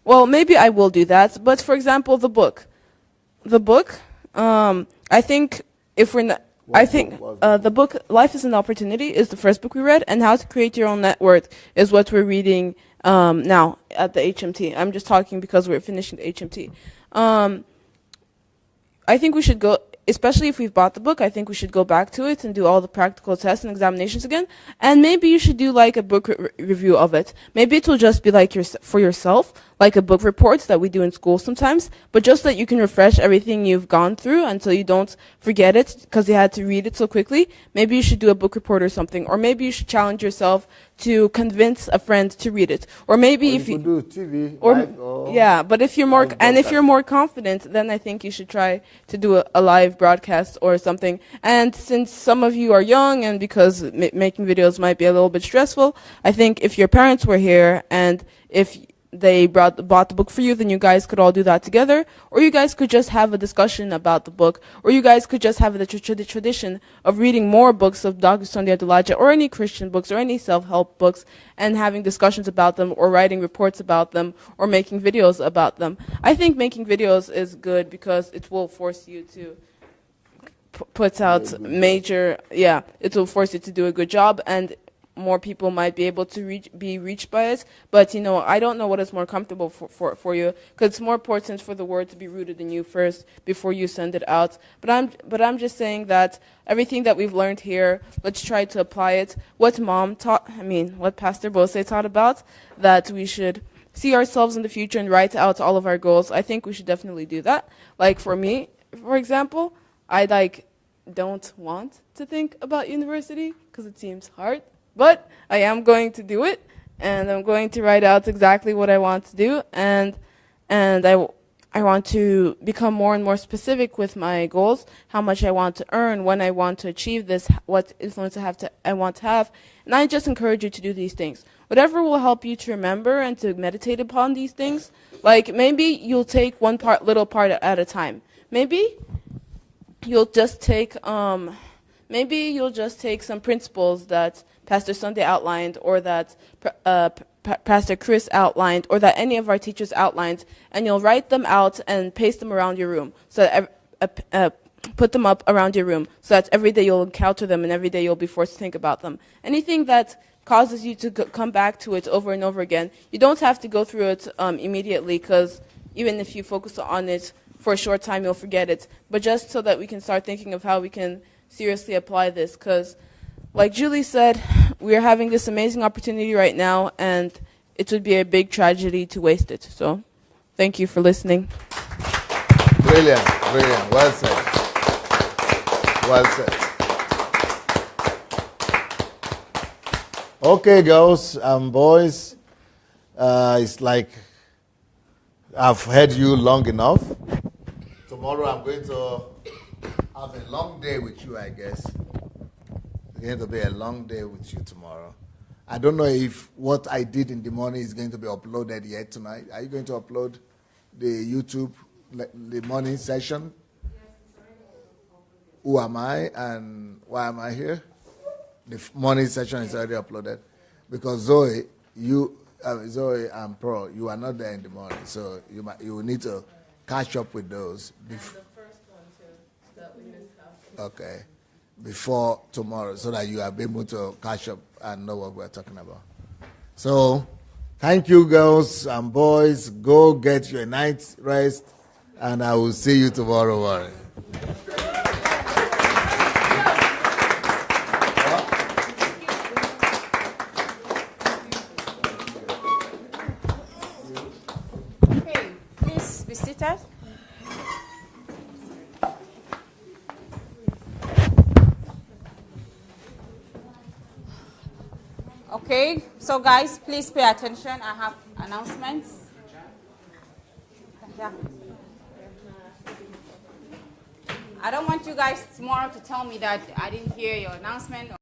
well, maybe I will do that. But for example, the book, I think the book Life is an Opportunity is the first book we read, and How to Create Your Own Net Worth is what we're reading now at the HMT. I'm just talking because we're finishing the HMT. I think we should go, especially if we've bought the book, I think we should go back to it and do all the practical tests and examinations again. And maybe you should do a book review of it. Maybe it will just be for yourself, like a book report that we do in school sometimes, but just that you can refresh everything you've gone through until you don't forget it because you had to read it so quickly. Maybe you should do a book report or something, or maybe you should challenge yourself to convince a friend to read it, or maybe if you do TV, yeah. But if you're more confident, then I think you should try to do a live broadcast or something. And since some of you are young, and because making videos might be a little bit stressful, I think if your parents were here and if they bought the book for you, then you guys could all do that together. Or you guys could just have a discussion about the book. Or you guys could just have the tradition of reading more books of Dr. Sunday Adelaja, or any Christian books, or any self-help books, and having discussions about them, or writing reports about them, or making videos about them. I think making videos is good because it will force you to put out it will force you to do a good job, and more people might be able to be reached by it. But I don't know what is more comfortable for you, because it's more important for the word to be rooted in you first before you send it out. But I'm just saying that everything that we've learned here, let's try to apply it. What Pastor Bose taught about, that we should see ourselves in the future and write out all of our goals. I think we should definitely do that. Like for me, for example, I don't want to think about university because it seems hard. But I am going to do it, and I'm going to write out exactly what I want to do, and I want to become more and more specific with my goals, how much I want to earn, when I want to achieve this, what influence I want to have, and I just encourage you to do these things. Whatever will help you to remember and to meditate upon these things. Like maybe you'll take little part at a time. Maybe you'll just take some principles that Pastor Sunday outlined, or that Pastor Chris outlined, or that any of our teachers outlined, and you'll write them out and paste them around your room, so that put them up around your room, so that every day you'll encounter them and every day you'll be forced to think about them. Anything that causes you to come back to it over and over again, you don't have to go through it immediately, because even if you focus on it for a short time, you'll forget it. But just so that we can start thinking of how we can seriously apply this, because like Julie said, we are having this amazing opportunity right now, and it would be a big tragedy to waste it. So thank you for listening. Brilliant, brilliant. Well said. Well said. Okay, girls and boys, it's like I've heard you long enough. Tomorrow I'm going to have a long day with you, I guess. It's going to be a long day with you tomorrow. I don't know if what I did in the morning is going to be uploaded yet tonight. Are you going to upload the YouTube, the morning session? Who am I and why am I here? The morning session is already uploaded. Because Zoe and Pro, you are not there in the morning, so you will need to catch up with those. And the first one too, that we missed out. Okay. Before tomorrow, so that you are able to catch up and know what we're talking about. So, thank you, girls and boys. Go get your night's rest, and I will see you tomorrow morning. Okay, please be seated. Okay, so guys, please pay attention. I have announcements. Yeah. I don't want you guys tomorrow to tell me that I didn't hear your announcement.